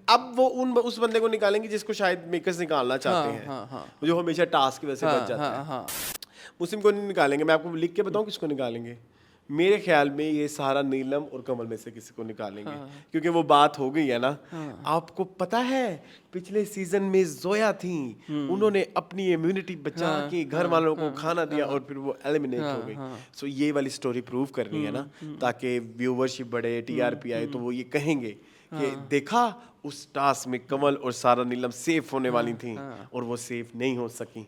अब वो उस बंदे को निकालेंगे जिसको शायद मेकर्स निकालना चाहते हैं, जो हमेशा टास्क की वजह से बच जाता है। मुस्लिम को नहीं निकालेंगे, मैं आपको लिख के बताऊं किसको निकालेंगे। मेरे ख्याल में ये सारा नीलम और कमल में से किसी को निकालेंगे, क्योंकि वो बात हो गई है ना। आपको पता है पिछले सीजन में जोया थी, उन्होंने अपनी इम्यूनिटी बचा के घर वालों को खाना दिया और फिर वो एलिमिनेट हो गई। सो ये वाली स्टोरी प्रूव करनी है ना, ताकि व्यूवरशिप बढ़े, टीआरपी आए, तो वो ये कहेंगे कि देखा उस टास्क में कमल और सारा नीलम सेफ होने वाली थी और वो सेफ नहीं हो सकी।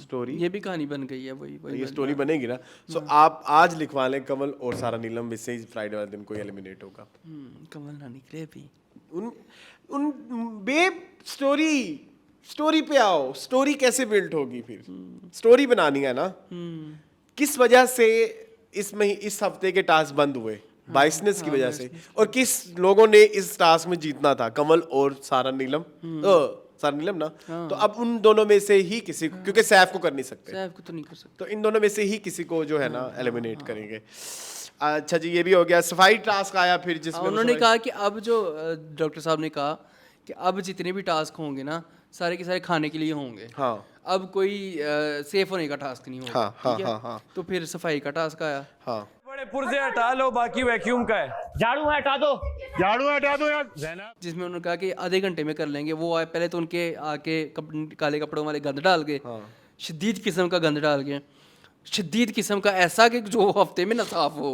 स्टोरी ये भी कहानी बन गई है, वही ये स्टोरी बनेगी ना। सो आप आज लिखवा लें कमल और सारा नीलम में से ही फ्राइडे वाले दिन को एलिमिनेट होगा। कमल ना निकले भी उन बेब स्टोरी पे आओ, स्टोरी कैसे बिल्ड होगी, फिर स्टोरी बनानी है ना। किस वजह से इस हफ्ते के टास्क बंद हुए, बाइसनेस की वजह से, और किस लोगों ने इस टास्क में जीतना था, कमल और सारा नीलम ना। तो अब उन दोनों में से ही किसी को, क्योंकि सैफ को कर नहीं सकते, सैफ को तो नहीं कर सकते, तो इन दोनों में से ही किसी को जो है ना एलिमिनेट करेंगे। अच्छा जी ये भी हो गया। सफाई टास्क आया फिर, जिसमें उन्होंने कहा कि अब जो डॉक्टर साहब ने कहा कि अब जितने भी टास्क होंगे ना सारे के सारे खाने के लिए होंगे। हाँ अब कोई सेफ होने का टास्क नहीं होगा। ठीक है, तो फिर सफाई का टास्क आया। हाँ बड़े पुर्जे हटा लो, बाकी वैक्यूम का है। झाड़ू हटा दो। झाड़ू हटा दो यार जैनब। जिसमें उन्होंने कहा कि आधे घंटे में कर लेंगे, वो आए पहले तो उनके आके काले कपड़ों वाले गंद डाल के, शदीद किस्म का गंद डाल के, शदीद किस्म का ऐसा कि जो हफ्ते में ना साफ हो।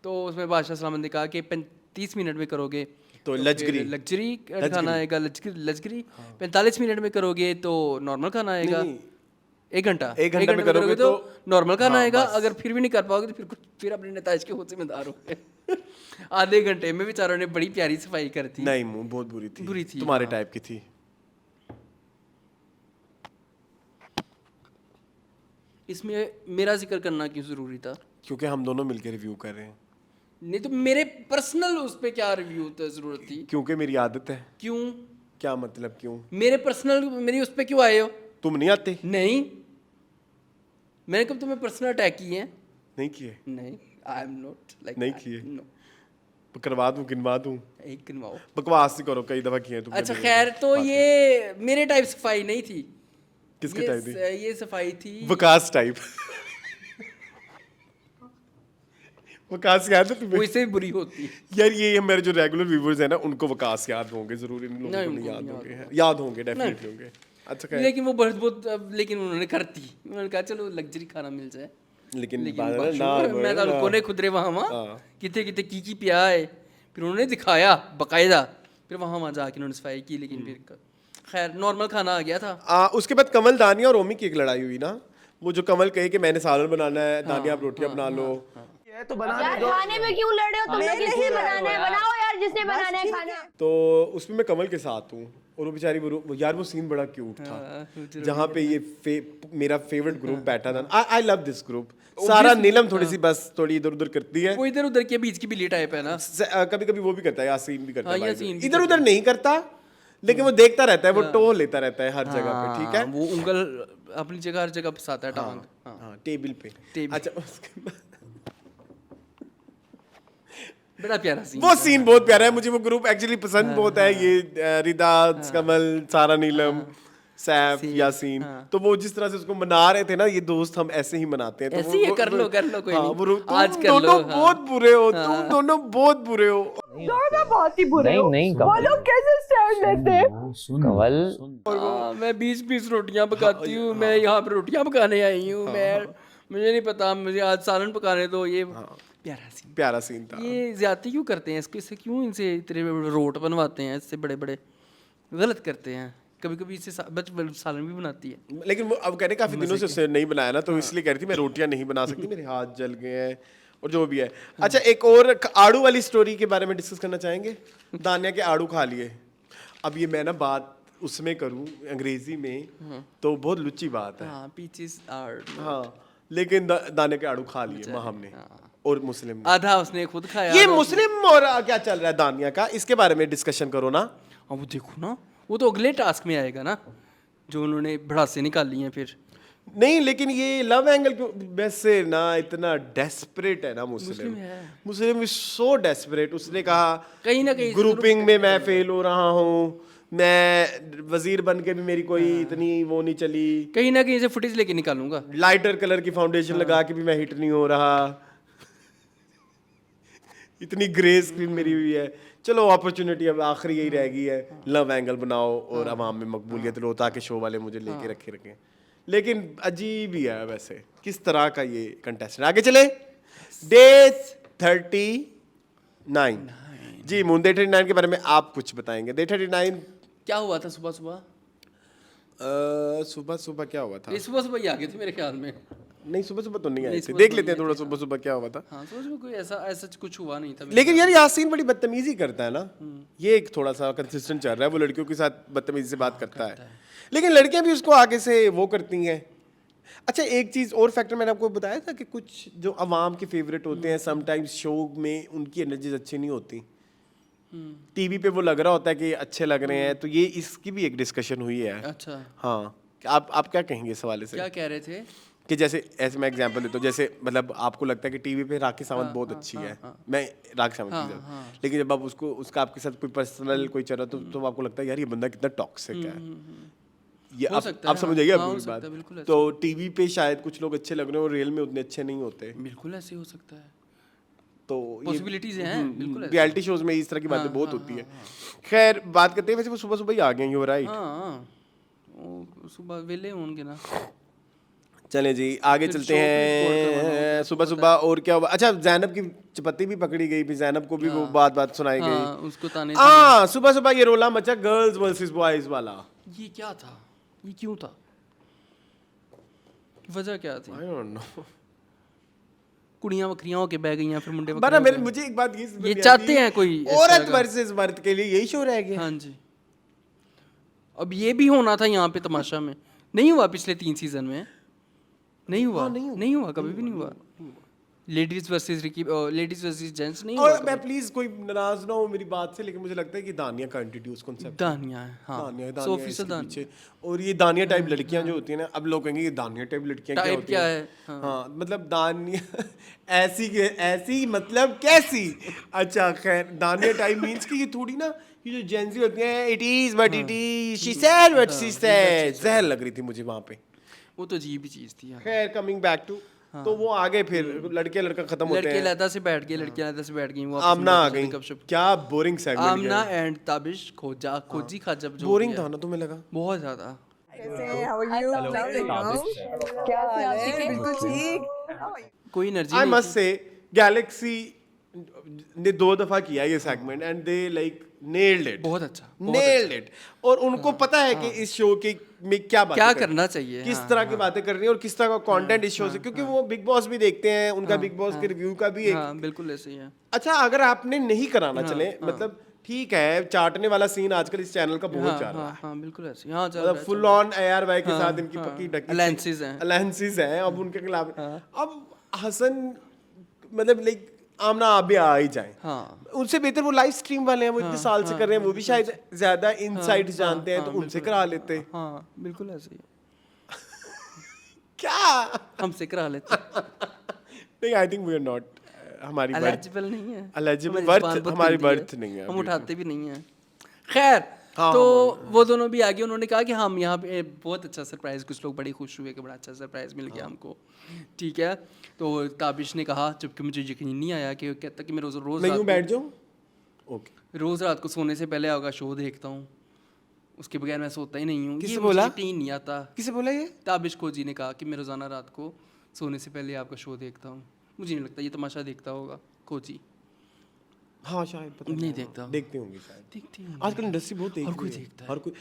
तो उसमें बादशाह सलामत ने कहा कि 35 मिनट में करोगे तो लग्जरी खाना आएगा, लग्जरी 45 मिनट में करोगे तो नॉर्मल खाना आएगा, एक घंटा में करोगे तो नॉर्मल खाना आएगा। अगर फिर भी नहीं कर पाओगे तो फिर अपने नताइज के खुद जिम्मेदार हो। आधे घंटे में बेचारों ने बड़ी प्यारी सफाई कर दी। नहीं मुंह बहुत बुरी थी तुम्हारे टाइप की थी। इसमें मेरा जिक्र करना क्यों जरूरी था? क्योंकि हम दोनों मिलकर रिव्यू कर रहे हैं। नहीं तो मेरे पर्सनल उस पे क्या रिव्यू जरूरत थी? क्योंकि मेरी आदत है। क्यों? क्या मतलब क्यों? मेरे पर्सनल मेरी उस पे क्यों आए हो? तुम नहीं आते? नहीं, मैंने कब तुम्हें पर्सनल अटैक किए हैं? नहीं किए। नहीं, आई एम नॉट लाइक नहीं किए। करवा दूं, गिनवा दूं? एक गिनवाओ। बकवास नहीं करो, कई दफा किए तुमने। अच्छा खैर, तो ये मेरे टाइप सफाई नहीं थी। किसके टाइप थी? ये सफाई थी वकास टाइप। वकास याद है तुम्हें? वो इससे भी बुरी होती है यार। ये मेरे जो रेगुलर व्यूअर्स हैं ना, उनको वकास याद होंगे जरूर, इन लोगों को नहीं याद होंगे। याद होंगे, डेफिनेटली होंगे। अच्छा खैर, लेकिन वो बहुत लेकिन उन्होंने कर दी। उन्होंने कहा चलो लग्जरी खाना मिल जाए। लेकिन मैं तो कोने खुदरे वहाँ कितने कितने की पिया है। फिर उन्होंने दिखाया बकायदा, फिर वहाँ जाके उन्होंने सफाई की। लेकिन फिर खैर नॉर्मल खाना आ गया था। उसके बाद कमल, दानिया और ओमी की एक लड़ाई हुई ना। वो जो कमल कहे कि मैंने सालन बनाना है, दानिया आप रोटियां बना लो। तो यार खाने में क्यों लड़ रहे हो तुम लोग? किसने बनाना है बनाओ यार, जिसने बनाना है खाना। तो उसमें मैं कमल के साथ हूँ और वो बेचारी यार वो सीन बड़ा क्यूट था जहाँ पे ये मेरा फेवरेट ग्रुप बैठा था। I love this group. सारा नीलम थोड़ी सी बस थोड़ी इधर उधर करती है। वो इधर उधर के बीच की बिल्ली टाइप है ना। कभी कभी वो भी करता है, यासीन भी करता है। इधर उधर नहीं करता, लेकिन वो देखता रहता है, वो टोह लेता रहता है हर जगह पे। ठीक है, वो उंगल अपनी जगह हर जगह फंसाता है, टांग। हाँ टेबल पे। अच्छा, उसके बाद बड़ा प्यारा सीन। वो सीन बहुत प्यारा है। मुझे वो ग्रुप एक्चुअली पसंद बहुत है। ये रिदा, कमल, सारा नीलम, सैफ, यासीन। तो वो जिस तरह से उसको मना रहे थे ना, ये दोस्त हम ऐसे ही मनाते हैं। तो ऐसे ही कर लो कोई नहीं। आज कर लो। तुम दोनों बहुत बुरे हो, तुम दोनों बहुत बुरे हो। दोनों बहुत ही बुरे हो। नहीं वो लोग कैसे स्टैंड लेते हैं? कवल मैं 20-20 रोटियां पकाती हूँ। मैं यहाँ पे रोटियां पकाने आई हूँ। मुझे नहीं पता, मुझे आज सालन पकाने दो। ये प्यारा सीन था। ये ज्यादती क्यों करते हैं? इससे क्यों इनसे इतने रोट बनवाते हैं? इससे बड़े बड़े गलत करते हैं। कभी कभी इससे सालन भी बनाती है। लेकिन वो अब कहने काफी दिनों से उसने नहीं बनाया ना, तो इसलिए कह रही थी मैं रोटियां नहीं बना सकती, मेरे हाथ जल गए हैं और जो भी है। अच्छा, एक और आड़ू वाली स्टोरी के बारे में डिस्कस करना चाहेंगे। दानिया के आड़ू खा लिए। अब ये मैं ना बात उसमें करूँ अंग्रेजी में तो बहुत लुच्ची बात है। Peaches are. हाँ, लेकिन दानिया के आड़ू खा लिए माँ हमने और मुस्लिम ने। आधा उसने खुद खाया। ये मुस्लिम और क्या चल रहा है दानिया का, इसके बारे में डिस्कशन करो ना। वो देखो ना, वो तो अगले टास्क में आएगा ना, जो उन्होंने भड़ासे निकाली हैं फिर। नहीं, लेकिन ये लव एंगल वैसे ना इतना डेस्परेट है ना मुस्लिम इज सो डेस्परेट। उसने कहा कहीं ना कहीं ग्रुपिंग में मैं फेल हो रहा हूँ, मैं वजीर बन के भी मेरी कोई इतनी वो नहीं चली, कहीं ना कहीं से फुटेज लेके निकालूंगा। लाइटर कलर की फाउंडेशन लगा के भी मैं हिट नहीं हो रहा, इतनी ग्रे स्क्रीन मेरी हुई है। चलो अपॉर्चुनिटी अब आखिरी यही रह गई है, लव एंगल बनाओ और अवाम में मकबूलियत लो ताकि शो वाले मुझे लेके रखें। लेकिन अजीब ही है वैसे किस तरह का ये कंटेस्टेंट। आगे चले, डे 39 जी मून डे 39 के बारे में आप कुछ बताएंगे। डे 39 क्या हुआ था सुबह सुबह? सुबह सुबह क्या हुआ था? सुबह सुबह ही आ गए थे मेरे ख्याल में। नहीं, सुबह सुबह तो नहीं आए थे, देख लेते हैं थोड़ा सुबह सुबह क्या हुआ था। हाँ, सुबह सुबह कोई ऐसा कुछ हुआ नहीं था। लेकिन यार यासीन बड़ी बदतमीजी करता है ना, ये एक थोड़ा सा कंसिस्टेंट चल रहा है। वो लड़कियों के साथ बदतमीजी से बात करता है, लेकिन लड़कियां भी उसको आगे से वो करती हैं। अच्छा, एक चीज़ और फैक्टर मैंने आपको बताया था कि कुछ जो अवाम के फेवरेट होते हैं समटाइम्स शो में उनकी एनर्जीज अच्छी नहीं होती। टीवी पे वो लग रहा होता है कि अच्छे लग रहे हैं, तो ये इसकी भी एक डिस्कशन हुई है। अच्छा, हाँ, आप क्या कहेंगे इस हवाले से? क्या कह रहे थे? कि जैसे ऐसे मैं एग्जांपल देता हूँ, जैसे मतलब आपको लगता है कि टीवी पे राखी सावंत बहुत अच्छी है, मैं राखी सावंत की तरह, लेकिन जब आप उसका आपके साथ कोई पर्सनल कोई चल रहा तो आपको लगता है यार ये बंदा कितना टॉक्सिक है। ये आप समझ जाइए अपनी बात। तो टीवी पे शायद कुछ लोग अच्छे लग रहे हो, रियल में उतने अच्छे नहीं होते। बिल्कुल ऐसे हो सकता है। तो पॉसिबिलिटीज हैं बिल्कुल ऐसे। रियलिटी शोज में इस तरह की बातें बहुत होती है। खैर बात करते हैं, वैसे वो सुबह सुबह ही आ गए, यू राइट। हाँ वो सुबह वेले होंगे ना। चलें जी आगे फिर चलते show भी record करवाना हैं। होता सुबह सुबह और क्या हुआ? अच्छा जैनब की चपत्ती भी पकड़ी गई, फिर जैनब को भी वो बात सुनाई हाँ, गई। उसको ताने हाँ सुबह सुबह ये रोला मचा गर्ल्स वर्सेस बॉयज वाला। ये क्या था, ये क्यों था, वजह क्या थी? I don't know. कुड़ियां वक्रियां होके बह गई हैं, फिर मुंडे बड़ा वक्रियां मेरे हो गए। मुझे एक बात ये समझ ये नहीं चाहते आती, हैं कोई इस औरत तरह का। वर्सेस मर्द के लिए यही शो रह गया। हाँ जी, अब ये भी होना था यहाँ पे तमाशा में, नहीं हुआ पिछले 3 सीजन में, नहीं हुआ, नहीं हुआ, कभी भी नहीं हुआ। लेडीज वर्सेस जेंट्स नहीं हुआ और मैं कभी। प्लीज कोई नाराज ना हो मेरी बात से, लेकिन मुझे लगता है कि दानिया का इंट्रोड्यूस कॉन्सेप्ट दानिया है, हाँ, दानिया 100% इसके दानिया। पीछे। और ये दानिया टाइप लड़कियां जो होती हैं ना, अब लोग कहेंगे ये दानिया टाइप लड़कियां क्या टाइप होती क्या हैं? है? हाँ मतलब दानिया ऐसी मतलब कैसी? अच्छा खैर दानिया टाइप मींस कि ये थोड़ी ना, ये जो जेंजी होती हैं, it is what it is, she said what she said, जहर लग रही थी मुझे वहां पे। वो तो अजीब ही चीज थी। खैर कमिंग बैक टू, तो वो आगे फिर लड़के लड़का खत्म होते लड़के हैं, लहदा से बैठ गए, लड़कियां लहदा से बैठ गई, वो आपस में आमना आ बैठे गई। गपशप। क्या बोरिंग सेगमेंट आमना गया। एंड ताबिश खोजी खाजब जो बोरिंग भी था है, ना तुम्हें लगा? बहुत ज्यादा। क्या हाल है? बिल्कुल ठीक। कोई एनर्जी आई नहीं मस्ट थी। से गैलेक्सी ने 2 दफा किया ये segment and they like nailed it, बहुत अच्छा, नेल्ड इट। और उनको पता है कि इस शो के में क्या बातें क्या करनी करना चाहिए, किस हाँ, तरह की बातें करनी है और किस तरह का कंटेंट इस शो से, क्योंकि वो बिग बॉस भी देखते हैं, उनका बिग बॉस के रिव्यू का भी एक। हाँ बिल्कुल ऐसे ही है। अच्छा अगर आपने नहीं कराना चले, मतलब ठीक है चाटने वाला सीन आजकल इस चैनल का बहुत चल रहा है, हाँ बिल्कुल ऐसे ही, हाँ चल मतलब रहा है, फुल चल रहा है। ऑन ARY के साथ इनकी पक्की ढकी Alliances हैं। अलायंसेस हैं अब उनके खिलाफ। अब हसन मतलब लाइक आमना आप भी आ ही जाए, हाँ उनसे बेहतर वो लाइव स्ट्रीम वाले हैं, वो इतने साल से कर रहे हैं, वो भी शायद ज्यादा इनसाइट्स जानते हैं, तो उनसे करा लेते। हाँ बिल्कुल ऐसे ही है। क्या हमसे करा लेते। नहीं I think we are not, हमारी बर्थ एलिजिबल नहीं है, Eligible हमारी birth, जुबान बहुत हमारी गंदी है, birth नहीं है हम अभी उठाते भी नहीं है। खैर हाँ, तो वो दोनों भी आगे, उन्होंने कहा कि हम यहाँ पे बहुत अच्छा सरप्राइज, कुछ लोग बड़े खुश हुए कि बड़ा अच्छा सरप्राइज मिल गया हमको, ठीक है। तो ताबिश ने कहा, जबकि मुझे यकीन नहीं आया कि कहता कि मैं रोज मैं यूं बैठ रात जाऊं, ओके को रोज रात को सोने से पहले आपका शो देखता हूँ, उसके बगैर मैं सोता ही नहीं हूँ। किससे ये बोला? मुझे यकीन नहीं आता। किसे बोला ये? ताबिश खोजी ने कहा कि मैं रोजाना रात को सोने से पहले आपका शो देखता हूँ। मुझे नहीं लगता ये तमाशा देखता होगा खोजी, हाँ शायद पता नहीं देखता, देखते होंगे शायद, देखती हूँ। आजकल इंडस्ट्री बहुत देख हर रही कोई है, देखता है। हर कोई।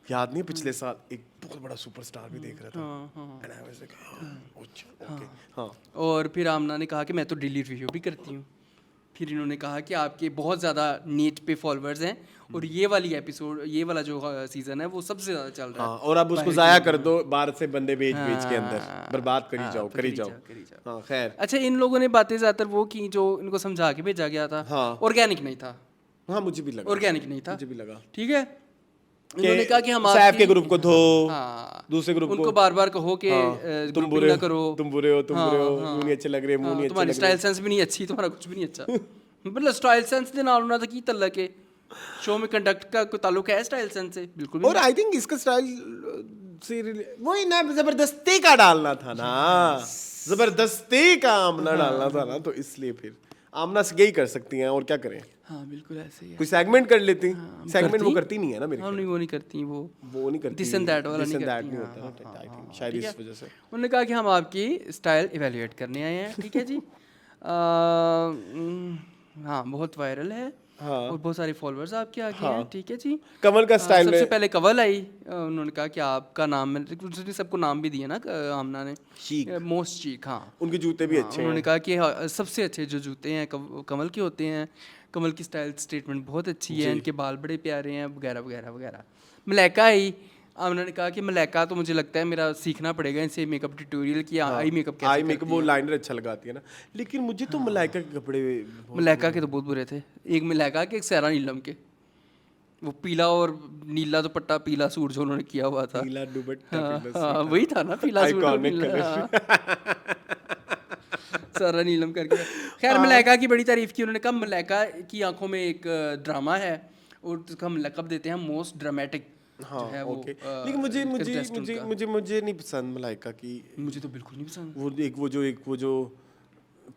याद नहीं पिछले साल एक बहुत बड़ा सुपरस्टार भी देख रहा था, हाँ हाँ। And I was like, अच्छा, okay, हाँ और फिर आमना ने कहा कि मैं तो डेली रिव्यू भी करती हूँ। फिर इन्होंने कहा कि आपके बहुत ज़्यादा नेट पे फॉलोअर्स हैं और ये वाली एपिसोड, ये वाला जो सीज़न है वो सबसे ज़्यादा चल रहा हाँ, है। और अब उसको जाया कर दो, बाहर से बंदे बेच के अंदर बर्बाद करी जाओ, करी जाओ। करी जाओ। हाँ खैर, अच्छा इन लोगों ने बातें ज़्यादातर वो की जो इनको समझा के भेजा गया था, हाँ। ऑर्गेनिक नहीं था, हाँ मुझे भी लगा, ऑर्गेनिक नहीं था, मुझे भी लगा ठीक है। इन्होंने कहा कि हम सैफ आपकी के ग्रुप को धो, हाँ, दूसरे ग्रुप उनको को बार बार कहो कि तुम ग्रुपिंग बुरे ना हो, करो, तुम बुरे हो, तुम हाँ, बुरे हो, हाँ, मुंह नहीं अच्छे लग रहे, मुंह हाँ, नहीं अच्छे तुम्हारी लग रहे। स्टाइल सेंस भी नहीं अच्छी, तुम्हारा कुछ भी नहीं अच्छा। मतलब स्टाइल सेंस के नाल ना तो की तल्ला के शो में कंडक्ट का कोई ताल्लुक है स्टाइल सेंस से? बिल्कुल भी और आई थिंक इसका स्टाइल से वही ना जबरदस्ती का डालना था ना, जबरदस्ती का आमना डालना था ना, तो इसलिए फिर आमना से यही कर सकती हैं, और क्या करें। हाँ बिल्कुल ऐसे ही है। कोई सेगमेंट कर लेती, सेगमेंट करती? वो करती नहीं है ना मेरे हाँ नहीं वो नहीं करती, वो नहीं करती, दिस एंड दैट वाला This नहीं and that करती। नहीं होता ना, आई थिंक शायद इस वजह से। उन्होंने कहा कि हम आपकी स्टाइल इवेल्युएट करने आए हैं, ठीक है जी। हाँ बहुत वायरल है और बहुत सारे फॉलोअर्स आपके आगे हैं, ठीक है जी। कमल का स्टाइल सबसे में पहले कवल आई, उन्होंने कहा कि आपका नाम, उसने सबको नाम भी दिया ना आमना ने, शीक, मोस्ट चीक, हाँ उनके जूते भी अच्छे उन्होंने हैं। कहा कि सबसे अच्छे जो जूते हैं कमल के होते हैं, कमल की स्टाइल स्टेटमेंट बहुत अच्छी है, इनके बाल बड़े प्यारे हैं वगैरह वगैरह वगैरह। मलाइका आई, उन्होंने कहा कि मलाइका तो मुझे लगता है मेरा सीखना पड़ेगा इनसे मेकअप ट्यूटोरियल की, आई मेकअप कैसे आई मेकअप वो लाइनर अच्छा लगाती है ना, लेकिन मुझे तो मलाइका के कपड़े मलाइका के तो बहुत बुरे थे, एक मलाइका के एक सहरा नीलम के, वो पीला और नीला दुपट्टा पीला सूट जो उन्होंने किया हुआ था, पीला दुपट्टा, हाँ वही था ना पीला सूट और Iconic नीला, सारा नीलम करके। खैर मलाइका की बड़ी तारीफ की उन्होंने कहा मलाइका की आंखों में एक ड्रामा है और उसका हम लक़ब देते हैं मोस्ट ड्रामेटिक, हाँ जो है वो ओके। लेकिन मुझे नहीं पसंद मलाइका की, मुझे तो बिल्कुल नहीं पसंद। वो एक वो जो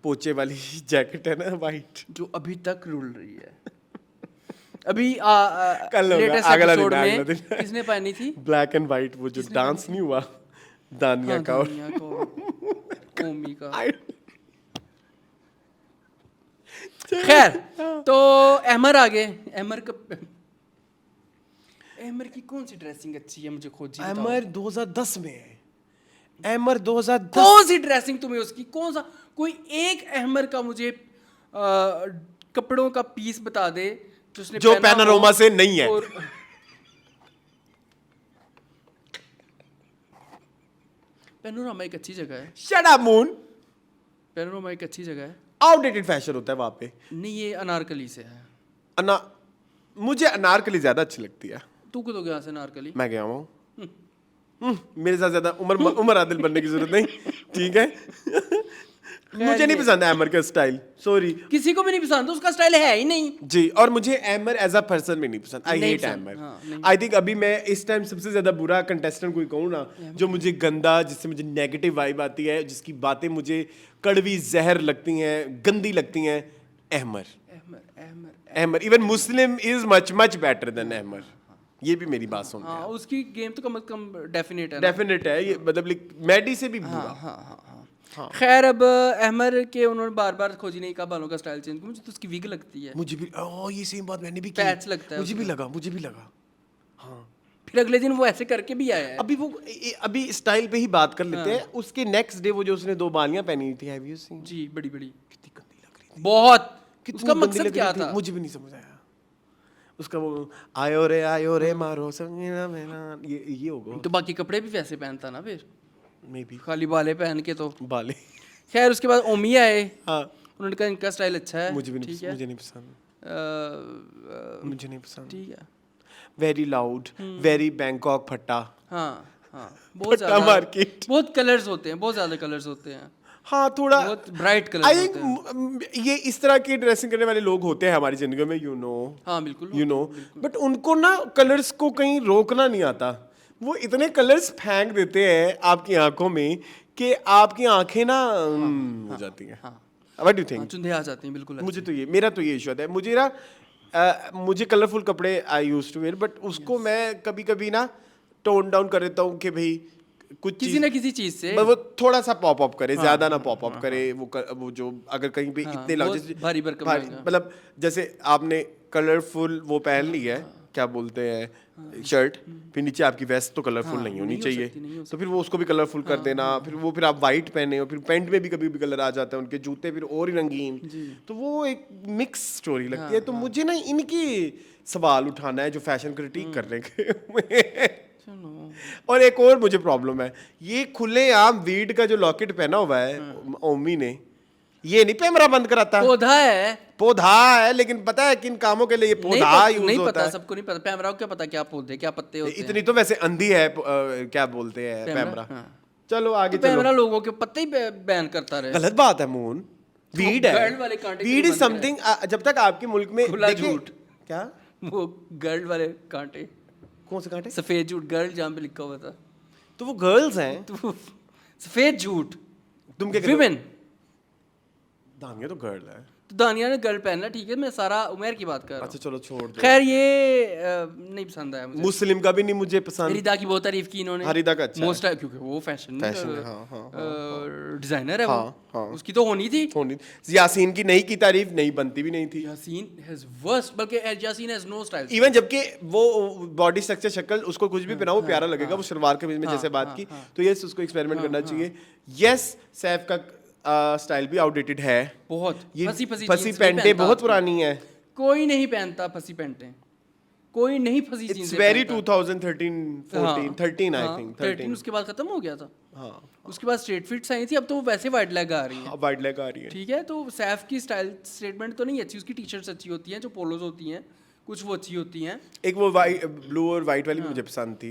पोचे वाली जैकेट है ना वाइट, जो अभी तक रुल रही है। अभी कल होगा, लेटेस्ट अगला एपिसोड दिन, में अगला दिन। किसने पहनी थी? ब्लैक एंड वाइट, वो जो डांस नहीं हुआ दानिया का और दानिया का और ओमी का। खैर, तो अहमर आ गए। अहमर की कौन सी ड्रेसिंग अच्छी है, मुझे खोजी बताओ। अमर 2010 में है, अमर 2010। कौन सी ड्रेसिंग तुम्हें उसकी, कौन सा कोई एक अहमर का मुझे कपड़ों का पीस बता दे उसने जो पहना हो पैनोरामा से नहीं है। और पैनोरामा एक अच्छी जगह है। शट अप मून, पैनोरामा एक अच्छी जगह है। आउटडेटेड फैशन होता है वहां पे। नहीं, ये अनारकली से है। मुझे अनारकली ज्यादा अच्छी लगती है। तू को तो गया से अनारकली। मैं गया हूँ, मेरे साथ ज्यादा उमर आदिल बनने की जरूरत नहीं, ठीक है। मुझे नहीं पसंद एमर का स्टाइल, सॉरी। किसी को भी नहीं पसंद, उसका स्टाइल है ही नहीं जी। और मुझे एमर एज अ पर्सन भी नहीं पसंद, आई नहीं हेट पसंद, एमर। हाँ, आई थिंक अभी मैं इस टाइम सबसे ज्यादा बुरा कंटेस्टेंट कोई कहूँ ना, जो मुझे गंदा, जिससे मुझे नेगेटिव वाइब आती है, जिसकी बातें मुझे कड़वी जहर लगती हैं, गंदी लगती हैं, Ahmar. Ahmar even Muslim is much much better than Ahmar. ये भी मेरी बात सुनते हैं। उसकी गेम तो कम से कम डेफिनेट है, डेफिनेट है ये, मतलब मैडी से भी बुरा। हाँ। खैर, अब अहमर के उन्होंने बार बार खोजी नहीं कहा बालों का स्टाइल चेंज, मुझे तो उसकी विग लगती है। मुझे भी ये सेम बात मैंने भी की। पैच लगता है मुझे भी लगा। हाँ, फिर अगले दिन वो ऐसे करके भी आया है। अभी स्टाइल पे ही बात कर लेते हैं। उसके नेक्स्ट डे वो जो उसने 2 बालियां पहनी थी, हैव यू सीन? जी, बड़ी कितनी गंदी लग रही थी, बहुत। कितनी उसका गंदी मकसद लग क्या रही थी, था? मुझे भी नहीं समझ आया। उसका वो आयो रे मारो संगीना मेरा, ये होगा। तो बाकी कपड़े भी वैसे पहनता ना, फिर मे बी खाली बाले पहन के तो। बाले। खैर, उसके बाद ओमी आए। हाँ, उन्होंने कहा इनका स्टाइल अच्छा है। मुझे नहीं ठीक पसंद। ठीक है। वेरी लाउड, वेरी बैंकॉक फट्टा। हाँ, बहुत फट्टा ज्यादा मार्केट। बहुत कलर्स होते हैं, बहुत ज्यादा कलर्स होते हैं, हाँ, थोड़ा बहुत ब्राइट कलर आई होते हैं। थिंक ये इस तरह की ड्रेसिंग करने वाले लोग होते हैं हमारी जिंदगी में, यू नो। हाँ, बिल्कुल। यू नो, बट उनको ना कलर्स को कहीं रोकना नहीं आता। वो इतने कलर्स फेंक देते हैं आपकी आंखों में कि आपकी आंखें ना हो जाती हैं। What do you think? चुंधे आ जाती हैं, बिल्कुल। मुझे तो मेरा तो ये इशू आता है। मुझे कलरफुल कपड़े I used to wear, but उसको मैं कभी कभी ना टोन डाउन कर देता हूँ कि भाई कुछ किसी ना किसी चीज से वो थोड़ा सा पॉप अप करे, ज्यादा ना पॉप अप करे। वो जो अगर कहीं पे इतने भारी भरकम रहेगा। मतलब जैसे आपने कलरफुल वो पहन ली है, क्या बोलते हैं, शर्ट, फिर नीचे आपकी वेस्ट तो कलरफुल नहीं होनी चाहिए, तो फिर वो उसको भी कलरफुल कर देना। फिर आप वाइट पहने हो, फिर पैंट में भी कभी भी कलर आ जाता है, उनके जूते फिर और ही रंगीन, तो वो एक मिक्स स्टोरी लगती है। तो मुझे ना इनकी सवाल उठाना है जो फैशन क्रिटिक करने के। और एक और मुझे प्रॉब्लम है, ये खुलेआम वीड का जो लॉकेट पहना हुआ है ओमी ने, ये नहीं पैमरा बंद कराता। पौधा है, लेकिन पता है किन कामों के लिए ये पौधा यूज नहीं होता पता, है। सबको नहीं पता। पैमरा को क्या पता क्या पौधे क्या पत्ते होते हैं। इतनी तो वैसे अंधी है, क्या बोलते हैं पैमरा। चलो आगे चलो। पैमरा लोगों के पत्ते ही बैन करता रहे। गलत बात है मून, वीड है। वीड इज समथिंग, जब तक आपके मुल्क में झूठ। क्या वो गर्ल वाले कांटे, कौन से कांटे? सफेद झूठ, गर्ल जहाँ पे लिखा हुआ था, तो वो गर्ल्स हैं। तो सफेद झूठ, तुम क्या विमेन। दानिया तो गर्ल है। तो दानिया ने गर्ल पहनना, ठीक है, मैं सारा उमेर की बात कर रहा हूँ। अच्छा चलो छोड़ दो। खैर, ये नहीं पसंद आया मुझे। मुस्लिम का भी नहीं मुझे पसंद। हरिदा की बहुत तारीफ की इन्होंने। हरिदा का अच्छा मोस्ट, क्योंकि वो फैशन डिजाइनर है। हाँ। उसकी तो होनी थी। यासीन की नहीं की तारीफ, नहीं बनती भी नहीं थी। यासीन हैज वर्स्ट, बल्कि Yaseen has no style. Even जबकि वो बॉडी स्ट्रक्चर, शक्ल, उसको कुछ भी पहनाओ प्यारा लगेगा। वो सलवार कमीज में जैसे बात की, तो यस उसको एक्सपेरिमेंट करना चाहिए। यस, सैफ का स्टाइल भी आउटडेटेड है बहुत। फसी पैंटें बहुत पुरानी है। कोई नहीं पहनता फसी पैंटें, कोई नहीं फसी jeans. It's very 2013 14 13 I think 13 उसके बाद खत्म हो गया था। हाँ, उसके बाद स्ट्रेट फिट्स आई थी, अब तो वो वैसे वाइड लेग आ रही है। वाइड लेग आ रही है, ठीक है। तो सैफ की स्टाइल स्टेटमेंट तो नहीं अच्छी, उसकी टी शर्ट्स अच्छी होती हैं, जो पोलोज होती हैं कुछ वो अच्छी होती हैं। एक वो ब्लू और वाइट वाली भी मुझे पसंद थी,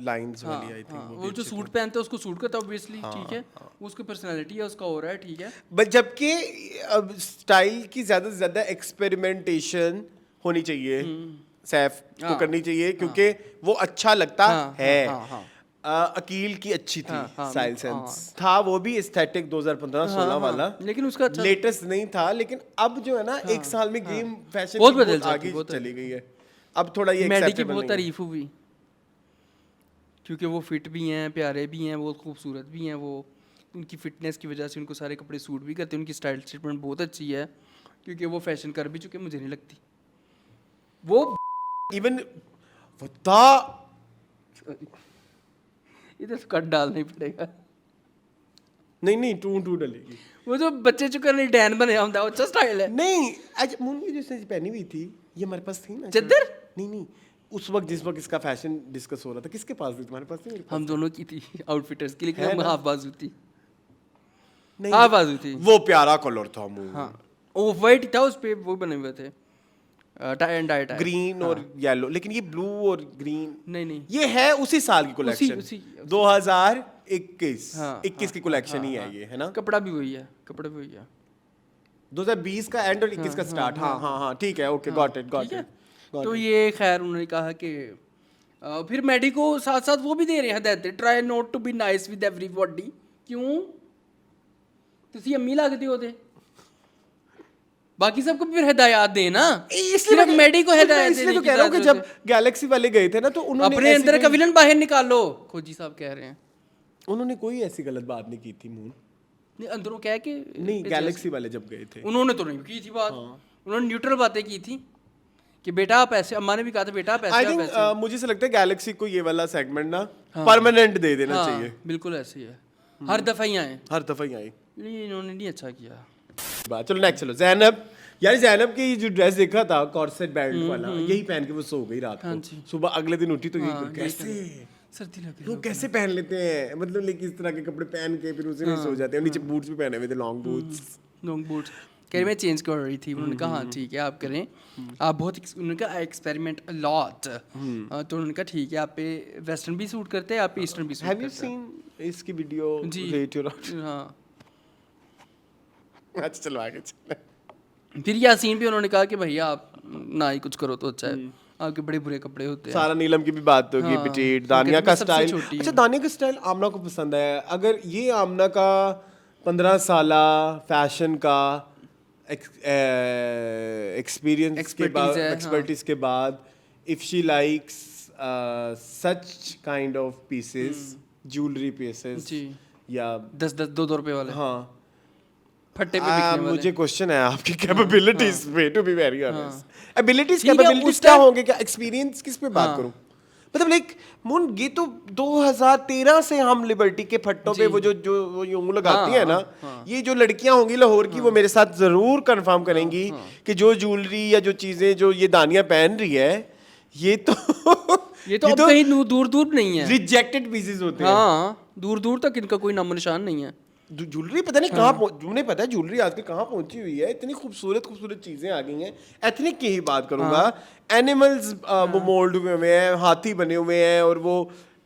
लाइंस वाली आई थिंक। वो जो सूट पहनते हैं उसको सूट करता है ऑब्वियसली, ठीक है, उसकी पर्सनालिटी है, उसका हो रहा है, ठीक है। बट जबकि अब स्टाइल की ज्यादा से ज्यादा एक्सपेरिमेंटेशन होनी चाहिए, सैफ को करनी चाहिए, क्योंकि वो अच्छा लगता है। अकील की अच्छी थी हाँ, स्टाइल सेंस था, वो भी एस्थेटिक 2015-16 वाला, लेकिन उसका अच्छा लेटेस्ट नहीं था। लेकिन अब जो है ना एक साल में गेम फैशन बहुत की बदल बहुत जाती, आगे बहुत चली गई है। अब थोड़ा ये मैडी की एक्सेप्टेबल बहुत नहीं है। तारीफ हुई क्योंकि वो फिट भी हैं, प्यारे भी हैं, बहुत खूबसूरत भी हैं। वो उनकी फिटनेस की वजह से उनको सारे कपड़े सूट भी करते हैं। उनकी स्टाइल स्टेटमेंट बहुत अच्छी है क्योंकि वो फैशन कर भी चुके, मुझे नहीं लगती वो इवन वो था इधर कट डालना ही पड़ेगा। नहीं टू डलेगी। वो जो बच्चे चुका नहीं डैन बने होता है, अच्छा स्टाइल है। नहीं आज मून की जो इसने पहनी हुई थी ये हमारे पास थी ना चद्दर? नहीं उस वक्त जिस वक्त इसका फैशन डिस्कस हो रहा था किसके पास थी? तुम्हारे पास थी? मेरे पास हम दोनों की थी आउटफिटर्स की, लेकिन है हम ना? हाफ बाजू थी। नहीं, हाफ बाजू थी। वो प्यारा कलर था मून। हाँ ऑफ वाइट था, उस पे वो बने हुए थे tie and dye tie. Green और येलो, लेकिन ये ब्लू और ग्रीन नहीं ये है उसी साल की कलेक्शन, उसी 2021 हाँ, 21 की कलेक्शन ही है ये, है ना? कपड़ा भी वही है, कपड़ा भी वही है। 2020 का एंड और 21 का स्टार्ट। हाँ ठीक है, ओके, गॉट ठीक है? इट। तो ये खैर उन्होंने कहा कि फिर मेडी को साथ साथ वो भी दे रहे हैं हदायतें, try not to be nice with everybody. क्यों? तुसी अम्मी लगते हो ते बाकी सबको फिर हिदायत दे ना, सिर्फ मेडी को हिदायत इसलिए देने तो की कह रहा हूँ कि ज़रूरत जब गैलेक्सी वाले गए थे ना तो है। उन्होंने अपने ऐसी अंदर का कोई- विलन बाहर निकालो, खोजी साहब कह रहे हैं। उन्होंने कोई ऐसी गलत बात नहीं की थी मून। नहीं अंदरों कह के नहीं, गैलेक्सी वाले जब गए थे उन्होंने तो नहीं की थी बात, उन्होंने न्यूट्रल बातें की थी कि बेटा आप ऐसे, अम्मा ने भी कहा था बेटा आप ऐसे आई आप थिंक ऐसे। मुझे से लगता है गैलेक्सी को ये वाला सेगमेंट ना परमानेंट दे देना हाँ, चाहिए। बिल्कुल ऐसे ही है, हर दफा ही आए। हर दफा ही आई इन्होंने नहीं अच्छा किया। बात। चलो नेक्स्ट, चलो जैनब। यार जैनब की जो ड्रेस देखा था कॉर्सेट बेल्ट वाला, यही पहन के वो सो गई रात हाँ को। जी। सुबह अगले दिन उठी तो हाँ, यही कैसे सर्दी लग रही लोग कैसे पहन लेते हैं, मतलब लेकिन इस तरह के कपड़े पहन के फिर उसी में सो जाते हैं। नीचे बूट्स भी पहने हुए थे, लॉन्ग बूट्स। लॉन्ग बूट्स कह रही मैं चेंज कर रही थी। उन्होंने कहा हाँ ठीक है आप करें, आप बहुत उन्होंने कहा एक्सपेरिमेंट अ लॉट। तो उन्होंने कहा ठीक है आप पे वेस्टर्न भी सूट करते हैं, आप पे ईस्टर्न भी सूट हैव यू करते हैं। सीन इसकी वीडियो? जी वेट हाँ। अच्छा चलो आगे चलते। फिर यासीन भी उन्होंने कहा कि भैया आप ना ही कुछ करो तो अच्छा है, आपके बड़े बुरे कपड़े होते हैं। सारा नीलम की भी बात होगी, हाँ, पिटीट, वो दानिया कहती का मैं सबसे स्टाइल। छोटी अच्छा हूँ। दानिया का स्टाइल आमना को पसंद है। अगर ये आमना का 15 साला फैशन का एक्सपीरियंस के Expertise बाद, है, एक्सपर्टीज के बाद, if she likes such kind of pieces, jewellery pieces जी। या 10-10 2-2 रुपए वाले हाँ, फट्टे पे बिकने वाले। मुझे क्वेश्चन है आपकी कैपेबिलिटीज पे, to be very honest. Abilities, ठीक है, कैपेबिलिटीज उस क्या time- होंगे? क्या एक्सपीरियंस, किस पे बात करूं? मतलब लाइक मुन ये तो 2013 से हम लिबर्टी के फट्टों पे वो जो वो यूं लगाती है ना, ये जो लड़कियां होंगी लाहौर की वो मेरे साथ जरूर कंफर्म करेंगी कि जो ज्वेलरी या जो चीजें जो ये दानिया पहन रही है ये तो ये तो अब कहीं दूर दूर नहीं है। रिजेक्टेड पीसेस होते हैं। हाँ दूर दूर तक इनका कोई नामो निशान नहीं है। ज्वेलरी पता नहीं कहाँ मुझे पता है ज्वेलरी आजकल कहाँ पहुंची हुई है। इतनी खूबसूरत खूबसूरत चीजें आ गई हैं। एथनिक की ही बात करूंगा, एनिमल्स मोल्ड हुए हैं, हाथी बने हुए हैं, और वो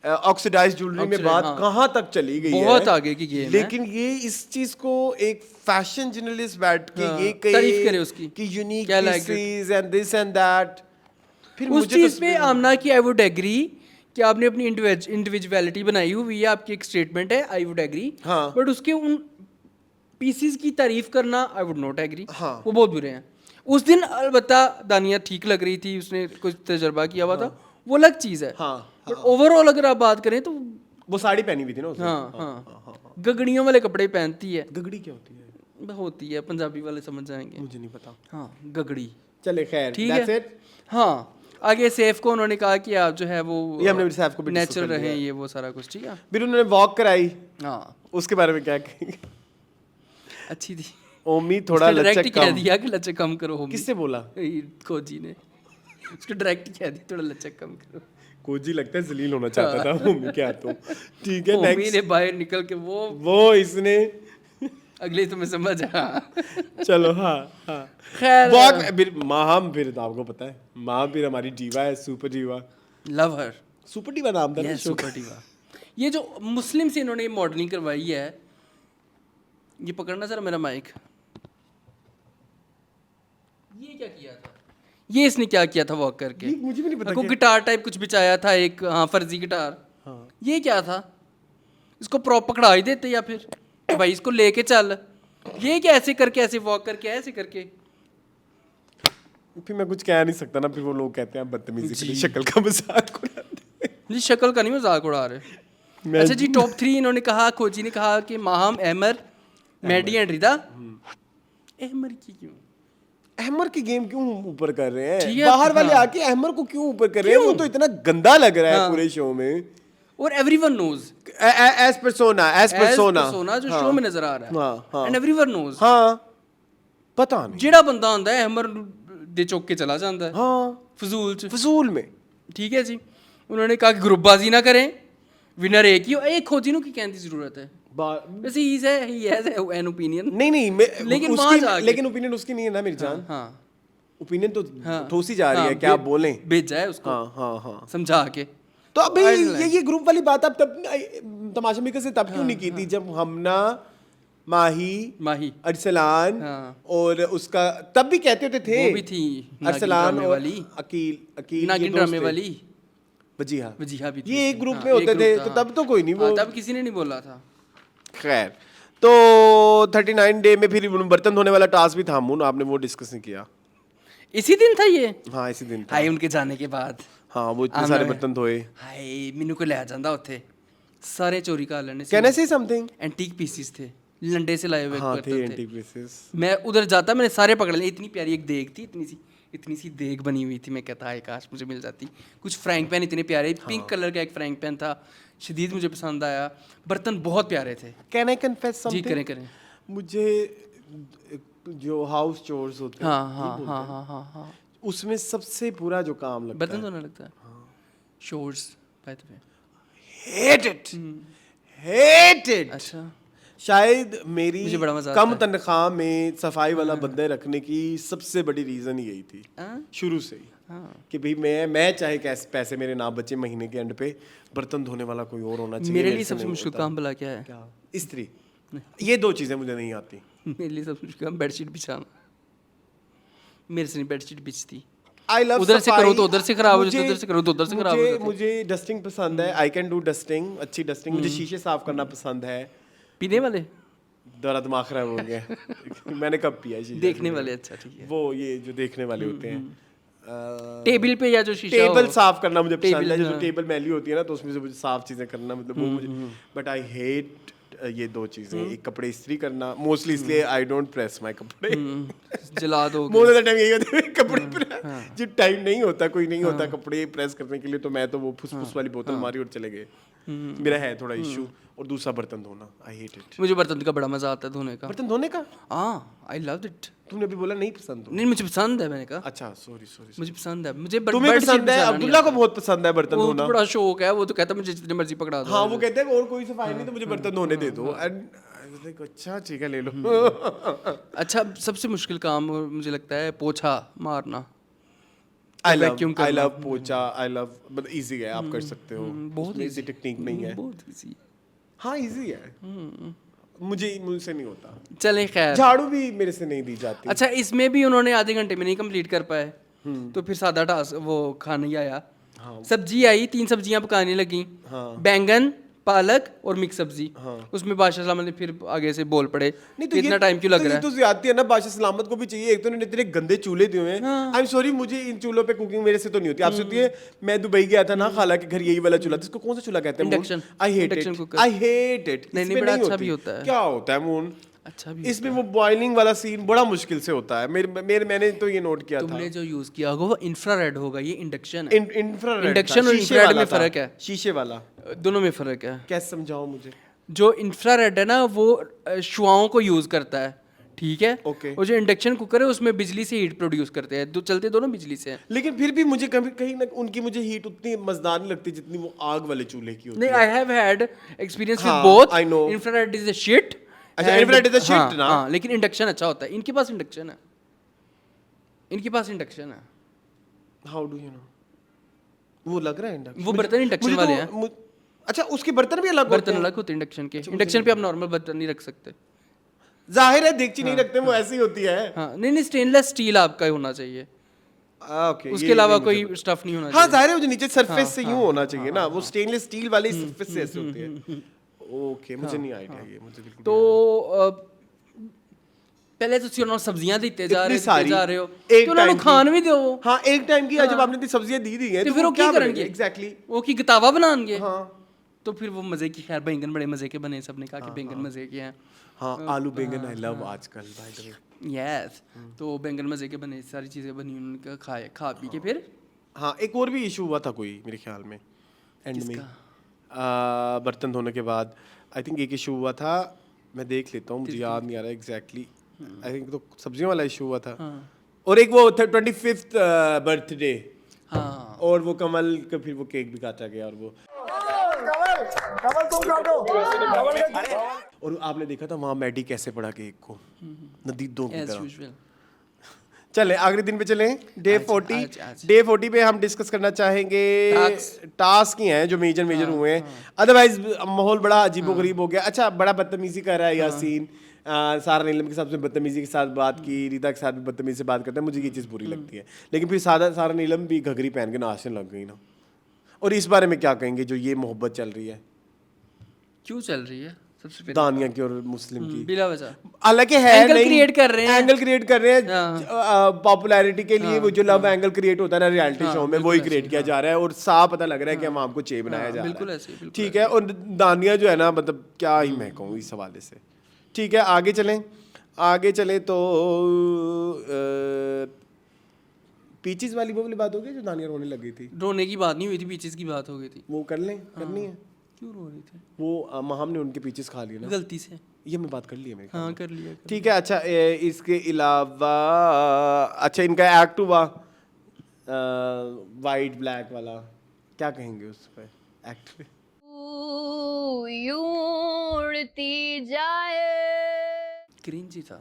ऑक्सीडाइज ज्वेलरी में बात कहाँ तक चली गई है, बहुत आगे की गेम है। लेकिन ये इस चीज को एक फैशन जर्नलिस्ट बैठ के ये तारीफ करे उसकी कि यूनिक क्या like pieces and this and that. फिर उस मुझे चीज पे आमना की आई वुड एग्री कि आपने अपनी इंडिविजुअलिटी बनाई हुई है, आपकी एक स्टेटमेंट है, आई वुड एग्री। हाँ। बट उसके उन पीसेस की तारीफ करना आई वुड नॉट एग्री। हाँ। वो बहुत बुरे हैं। उस दिन अलबत्ता दानिया ठीक लग रही थी, उसने कुछ तजर्बा किया हुआ था, वो अलग चीज है। हाँ, बट ओवरऑल अगर आप बात करें तो वो साड़ी पहनी हुई थी ना उसने। हाँ, गगड़ियों वाले कपड़े पहनती है। गगड़ी क्या होती है? होती है, पंजाबी वाले समझ जाएंगे। मुझे नहीं पता। हाँ गगड़ी। चले खैर, ठीक that's है। it। हाँ आगे सेफ को उन्होंने कहा कि आप जो है वो ये हमने भी सैफ को भी discuss नेचुरल कर लिया रहें, ये वो सारा कुछ। ठीक है। फिर उन्होंने वॉक कराई, हाँ उसके बारे में क्या कहेंगे? अच्छी थी। ओमी थोड़ा डायरेक्ट लचक कह कम। दिया कि लचक कम करो होमी। किससे बोला? कोजी ने उसको डायरेक्ट कह दिया थोड़ा लचक कम करो। कोजी लगता है जलील होना चाहता था ओमी क्या तो। ठीक है होमी नेक्स्ट। ने बाहर निकल के वो इसने अगले तुम्हें समझ आ। चलो हाँ हाँ खैर वॉक फिर माहम, फिर आपको पता है माहम फिर हमारी डीवा है, सुपर डीवा। लव हर। सुपर डीवा नाम था ना शो का। Super diva. ये जो मुस्लिम से इन्होंने मॉडलिंग करवाई है, ये पकड़ना जरा मेरा माइक। ये क्या किया था? ये इसने क्या किया था वॉक करके? ये मुझे भी नहीं पता को क्या- गिटार टाइप कुछ बिछाया था एक, हाँ फर्जी गिटार। हाँ ये क्या था? इसको प्रॉप पकड़ा ही देते, या फिर भाई इसको लेके चल, ये क्या ऐसे करके, ऐसे वॉक करके, ऐसे करके। फिर मैं कुछ कह नहीं सकता ना, फिर वो लोग कहते हैं बदतमीजी की शक्ल का मजाक उड़ाते हैं। जी शक्ल का नहीं मजाक उड़ा रहे। अच्छा जी, टॉप 3 इन्होंने कहा, खोजी ने कहा कि माहम, अहमर, मैडी एंड रिदा। अहमर की क्यों? अहमर की गेम क्यों ऊपर कर रहे ठीक हैं? है, बाहर वाले हाँ। आके अहमर को क्यों ऊपर कर रहे हैं? वो तो इतना गंदा लग रहा है हाँ। पूरे शो में। और एवरीवन नोज, एज पर्सोना जो शो में नजर आ रहा है, हाँ, हाँ। And everyone knows. हाँ, पता नहीं। ਜਿਹੜਾ ਬੰਦਾ ਆਉਂਦਾ ਹੈ ਅਮਰ ਦੇ ਚੁੱਕ ਕੇ ਚਲਾ ਜਾਂਦਾ ਹੈ हाँ, ਫਜ਼ੂਲ ਚ। फजूल में। ठीक है जी, उन्होंने कहा कि ग्रुपबाजी ना करें, विनर एक ही हो। एक खोजी ਨੂੰ ਕੀ ਕਹਿਣ ਦੀ ਜ਼ਰੂਰत है? वैसे ही हैज एन ओपिनियन। नहीं लेकिन वहाँ उसकी, जाके- लेकिन ओपिनियन उसकी नहीं है ना मेरी जान। हाँ ओपिनियन तो हाँ ठोस ही जा रही है, क्या बोलें। भेजा है उसको हाँ। समझा के। तो अभी ये ग्रुप वाली बात अब तब तमाशा मेकर से तब क्यों नहीं की थी जब हमना, माही, अरसलान हाँ। और उसका तब भी कहते होते थे। वो भी थी अरसलान और वाली, अकील नागिन ड्रामे वाली, वजीहा भी थी। ये एक ग्रुप हाँ, में होते एक थे, ग्रुप तो था, तब तो कोई नहीं हाँ, वो। तब किसी ने नहीं बोला था। खैर, तो 39 डे में फिर बर्तन धोने वाला टास्क भी था मुन, आपने वो डिस्कस नहीं किया? इसी दिन था ये? हाँ, इसी दिन था। हाय उनके जाने के बाद। हाँ, वो इतने सारे बर्तन धोए। हाय ਮੈਨੂੰ को ਲੈ ਜਾਂਦਾ ਉੱਥੇ, ਸਾਰੇ चोरी कर लेने से। Can I say something? Antique pieces थे, लंडे से लाए हुए हाँ, थे बर्तन थे। Antique pieces. मैं उधर जाता, मैंने सारे पकड़ लिए। इतनी प्यारी एक देग थी, इतनी सी देग बनी हुई थी। मैं कहता है काश मुझे मिल जाती। कुछ फ्राइंग पैन इतने प्यारे, पिंक कलर का एक फ्राइंग पैन था, शदीद मुझे पसंद आया। बर्तन बहुत प्यारे थे। Can I confess ji something? करें। मुझे जो हाउस चोर्स होते हैं, हाँ, उसमें सबसे बुरा जो काम लगता बर्तन है, धोना लगता है। Shores by the way, hate it। अच्छा शायद मेरी मुझे बड़ा मजा कम आता तनख्वाह में सफाई वाला बंदे रखने की सबसे बड़ी रीजन यही थी हाँ? शुरू से ही, कि भाई मैं चाहे कैसे पैसे मेरे ना बचे महीने के एंड पे, बर्तन धोने वाला कोई और होना चाहिए। मेरे लिए से सबसे नहीं मुश्किल होता। काम भला क्या है? क्या? इस्त्री। ये 2 चीजें मुझे नहीं आती। मेरे लिए सबसे मुश्किल काम बेडशीट बिछाना। मेरे से नहीं बेडशीट बिछती। आई लव उधर से करो तो उधर से खराब हो जाती है, उधर से करो तो उधर से खराब हो जाती है। मुझे डस्टिंग पसंद है, आई कैन डू डस्टिंग, अच्छी डस्टिंग। मुझे शीशे साफ करना पसंद है। पीने वाले, दोरा दिमाग खराब हो गया। मैंने कब पिया शीशा? देखने वाले, अच्छा ठीक है। वो ये जो देखने वाले होते हैं, टेबल पे या जो शीशा टेबल हो। साफ करना मुझे पसंद है। टेबल, जो हाँ। टेबल मैली होती है ना, तो उसमें से मुझे साफ चीजें करना, मतलब वो मुझे। बट आई हेट ये 2 चीजें। एक कपड़े इस्त्री करना, मोस्टली इसलिए आई डोंट प्रेस माय कपड़े। जला दो। मोस्ट ऑफ द टाइम यही होता है, कपड़े जो टाइम नहीं होता, कोई नहीं होता कपड़े प्रेस करने के लिए, तो मैं तो वो फुसफुस वाली बोतल मारी और चले गए। मेरा है थोड़ा इशू। और दूसरा बर्तन धोना, आई हेट इट। मुझे बर्तन का बड़ा मजा आता है धोने का। बर्तन धोने का? हाँ, आई लव इट। तुमने अभी बोला नहीं पसंद हो। नहीं, मुझे पसंद है, मैंने कहा। अच्छा, सॉरी। मुझे पसंद है, मुझे तुम्हें पसंद है? अब्दुल्ला को बहुत पसंद है बर्तन वो धोना। बड़ा शौक है, वो तो कहता है मुझे जितनी मर्जी पकड़ा दो। हाँ, वो कहते हैं और कोई सफाई नहीं तो मुझे बर्तन धोने दे दो। एंड अच्छा ठीक है, ले लो। अच्छा, सबसे मुश्किल काम मुझे लगता है पोछा मारना। आई Vacuum करना। लव पोचा, आई लव, मतलब इजी है, आप कर सकते हो। बहुत इजी टेक्निक नहीं है। बहुत easy। हाँ, इजी है। मुझसे नहीं होता। चलें खैर। झाड़ू भी मेरे से नहीं दी जाती। अच्छा, इसमें भी उन्होंने आधे घंटे में नहीं कंप्लीट कर पाए, तो फिर सादा टास्क वो खाना ही आया। सब्जी आई, 3 सब्जियां पकाने लगी। बैंगन, पालक और मिक्स सब्जी। उसमें बादशाह सलामत ने फिर आगे से बोल पड़े नहीं तो इतना टाइम क्यों लग रहा है? तो ज्यादती है ना, बादशाह सलामत को भी चाहिए। एक तो इन्होंने इतने गंदे चूल्हे दिए हुए हैं। आई एम सॉरी, मुझे इन चूल्हों पे कुकिंग मेरे से तो नहीं होती, आपसे होती है। मैं दुबई गया था ना, खाला के घर यही वाला चूल्हा था, इसको कौन सा चूल्हा कहते हैं? Induction. I hate induction it, cooker. I hate it. नहीं, बड़ा अच्छा भी होता है। क्या होता है मून? अच्छा भी इसमें वो बॉइलिंग वाला सीन बड़ा मुश्किल से होता है। मैंने तो ये नोट किया था। तुमने जो यूज किया होगा वो इंफ्रारेड होगा, ये इंडक्शन है। इंफ्रारेड इंडक्शन और इंफ्रारेड में फर्क है। शीशे वाला दोनों में फर्क है। कैसे समझाओ मुझे? जो इंफ्रारेड है ना, वो शुआओं को यूज करता है, ठीक है। Okay. और जो इंडक्शन कुकर है उसमें बिजली से हीट प्रोड्यूस करते हैं, चलते दोनों बिजली से हैं। लेकिन फिर भी मुझे कभी कहीं ना उनकी मुझे हीट उतनी मजेदार नहीं लगती जितनी वो आग वाले चूल्हे की होती नहीं, है। I have had experience with हाँ, both. I know. Infrared is a shit. अच्छा, infrared is a shit ना? हाँ, लेकिन इंडक्शन अच्छा होता है। इनके पास इंडक्शन है, इनके पास इंडक्शन है। How do you know? वो लग रहा है इंडक्शन। वो बर्तन इंडक्शन वाले हैं। अच्छा, उसके बर्तन भी अलग होते बर्तन हैं? अलग होते हैं इंडक्शन के। इंडक्शन पे आप नॉर्मल बर्तन नहीं रख सकते। जाहिर है, देगची नहीं रखते, वो ऐसी होती है। हाँ, नहीं, स्टेनलेस स्टील आपका ही होना चाहिए। ओके, उसके अलावा कोई स्टफ नहीं होना हाँ चाहिए। जाहिर है वो जो नीचे सरफेस से यूं होना चाहिए ना, वो स्टेनलेस स्टील वाली सरफेस से ऐसे होती है। ओके, मुझे नहीं आइडिया ये, मुझे बिल्कुल तो पहले ਤੁਸੀਂ ਉਹਨਾਂ ਨੂੰ सब्जियां ਦਿੱਤੇ ਜਾ इतनी ਰਹੇ सारी, ਜਾ ਰਹੇ ਹੋ एक ਤੇ ਉਹਨਾਂ ਨੂੰ time की- ਖਾਣ ਵੀ ਦਿਓ। हाँ एक टाइम की जब आपने इतनी सब्जियां दी है ਤੇ ਫਿਰ ਉਹ ਕੀ ਕਰਨਗੇ? एग्जैक्टली। वो की गतावा बनाएंगे। हाँ तो फिर वो मजे की, खैर बैंगन बड़े मजे के बने, सबने कहा कि बैंगन मजे के हैं। हाँ, आलू बैंगन आई लव आजकल बाय द वे। यस, तो बैंगन मजे के बने, सारी चीजें बनी, उन्होंने खाए, खा पी के फिर हाँ एक और भी इशू हुआ था कोई मेरे ख्याल में एंड में, बर्तन धोने के बाद आई थिंक एक इशू हुआ था, मैं देख लेता हूँ, मुझे याद नहीं आ रहा एग्जैक्टली। आई थिंक तो सब्जियों वाला इशू हुआ था, और एक वो था 25th बर्थडे, हाँ और वो कमल का फिर वो केक भी काटा गया, और वो और आपने देखा था वहाँ मैडी कैसे पड़ा केक को, नदीदों की एज तरह। यूजुअल। चले आखिरी दिन पे चले, डे 40। आज। डे 40 पे हम डिस्कस करना चाहेंगे टास्क ही हैं जो मेजर हुए हैं, अदरवाइज माहौल बड़ा अजीबोगरीब हो गया। अच्छा, बड़ा बदतमीजी कर रहा है यासीन, सारा नीलम के साथ उसने बदतमीजी के साथ बात की, रीता के साथ भी बदतमीजी से बात करता है, मुझे ये चीज़ बुरी लगती है। लेकिन फिर सारा नीलम भी घघरी पहन के नाचने लग गई ना, और इस बारे में क्या कहेंगे जो ये मोहब्बत चल रही है क्यों चल रही है? सबसे पहले दानिया की और मुस्लिम की, बिला वजह हालांकि है एंगल नहीं, क्रिएट कर रहे हैं, एंगल क्रिएट कर रहे हैं पॉपुलैरिटी के लिए। वो जो लव एंगल क्रिएट होता है ना रियलिटी शो में, वही क्रिएट किया जा रहा है, और साफ पता लग रहा है कि हम आपको चे बनाया जा रहा है। बिल्कुल ऐसे, बिल्कुल ठीक है, और दानिया जो है ना, मतलब क्या ही मैं कहूँ इस हवाले से। ठीक है, आगे चलें तो पीचेस वाली वो वाली बात हो गई जो दानिया रोने लग गई थी। रोने की बात नहीं हुई थी, पीचेस की बात हो गई थी। वो कर लें, करनी है। क्यों रो रहे थे? वो महम ने उनके पीचेस खा लिए ना, गलती से। ये मैं बात कर ली है मेरे ख्याल हाँ में। कर लिया। ठीक है, अच्छा इसके अलावा अच्छा इनका एक्ट हुआ वाइट ब्लैक वाला, क्या कहेंगे उस पे एक्ट पे? यूं उड़ती जाए। क्रिंजी था।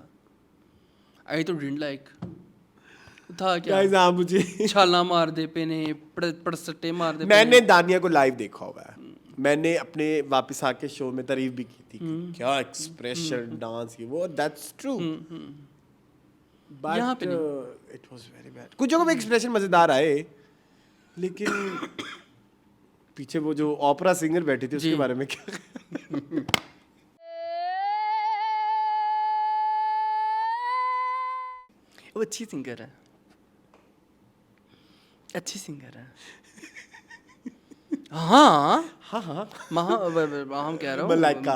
आई तो डिडंट लाइक था क्या? गाइस आप मुझे छाला मार दे पे ने, पड़सट्टे मार दे पे मैंने दानिया को लाइव देखा हुआ है, मैंने अपने वापस आके शो में तारीफ भी की थी कि क्या एक्सप्रेशन डांस की वो, दैट्स ट्रू, यहाँ पे but it was very bad. कुछ जगहों पे एक्सप्रेशन मजेदार आए, लेकिन पीछे वो जो ओपेरा सिंगर बैठी थी उसके बारे में क्या? वो अच्छी सिंगर है, अच्छी सिंगर है। हाँ हम कह रहा हूँ मलाइका।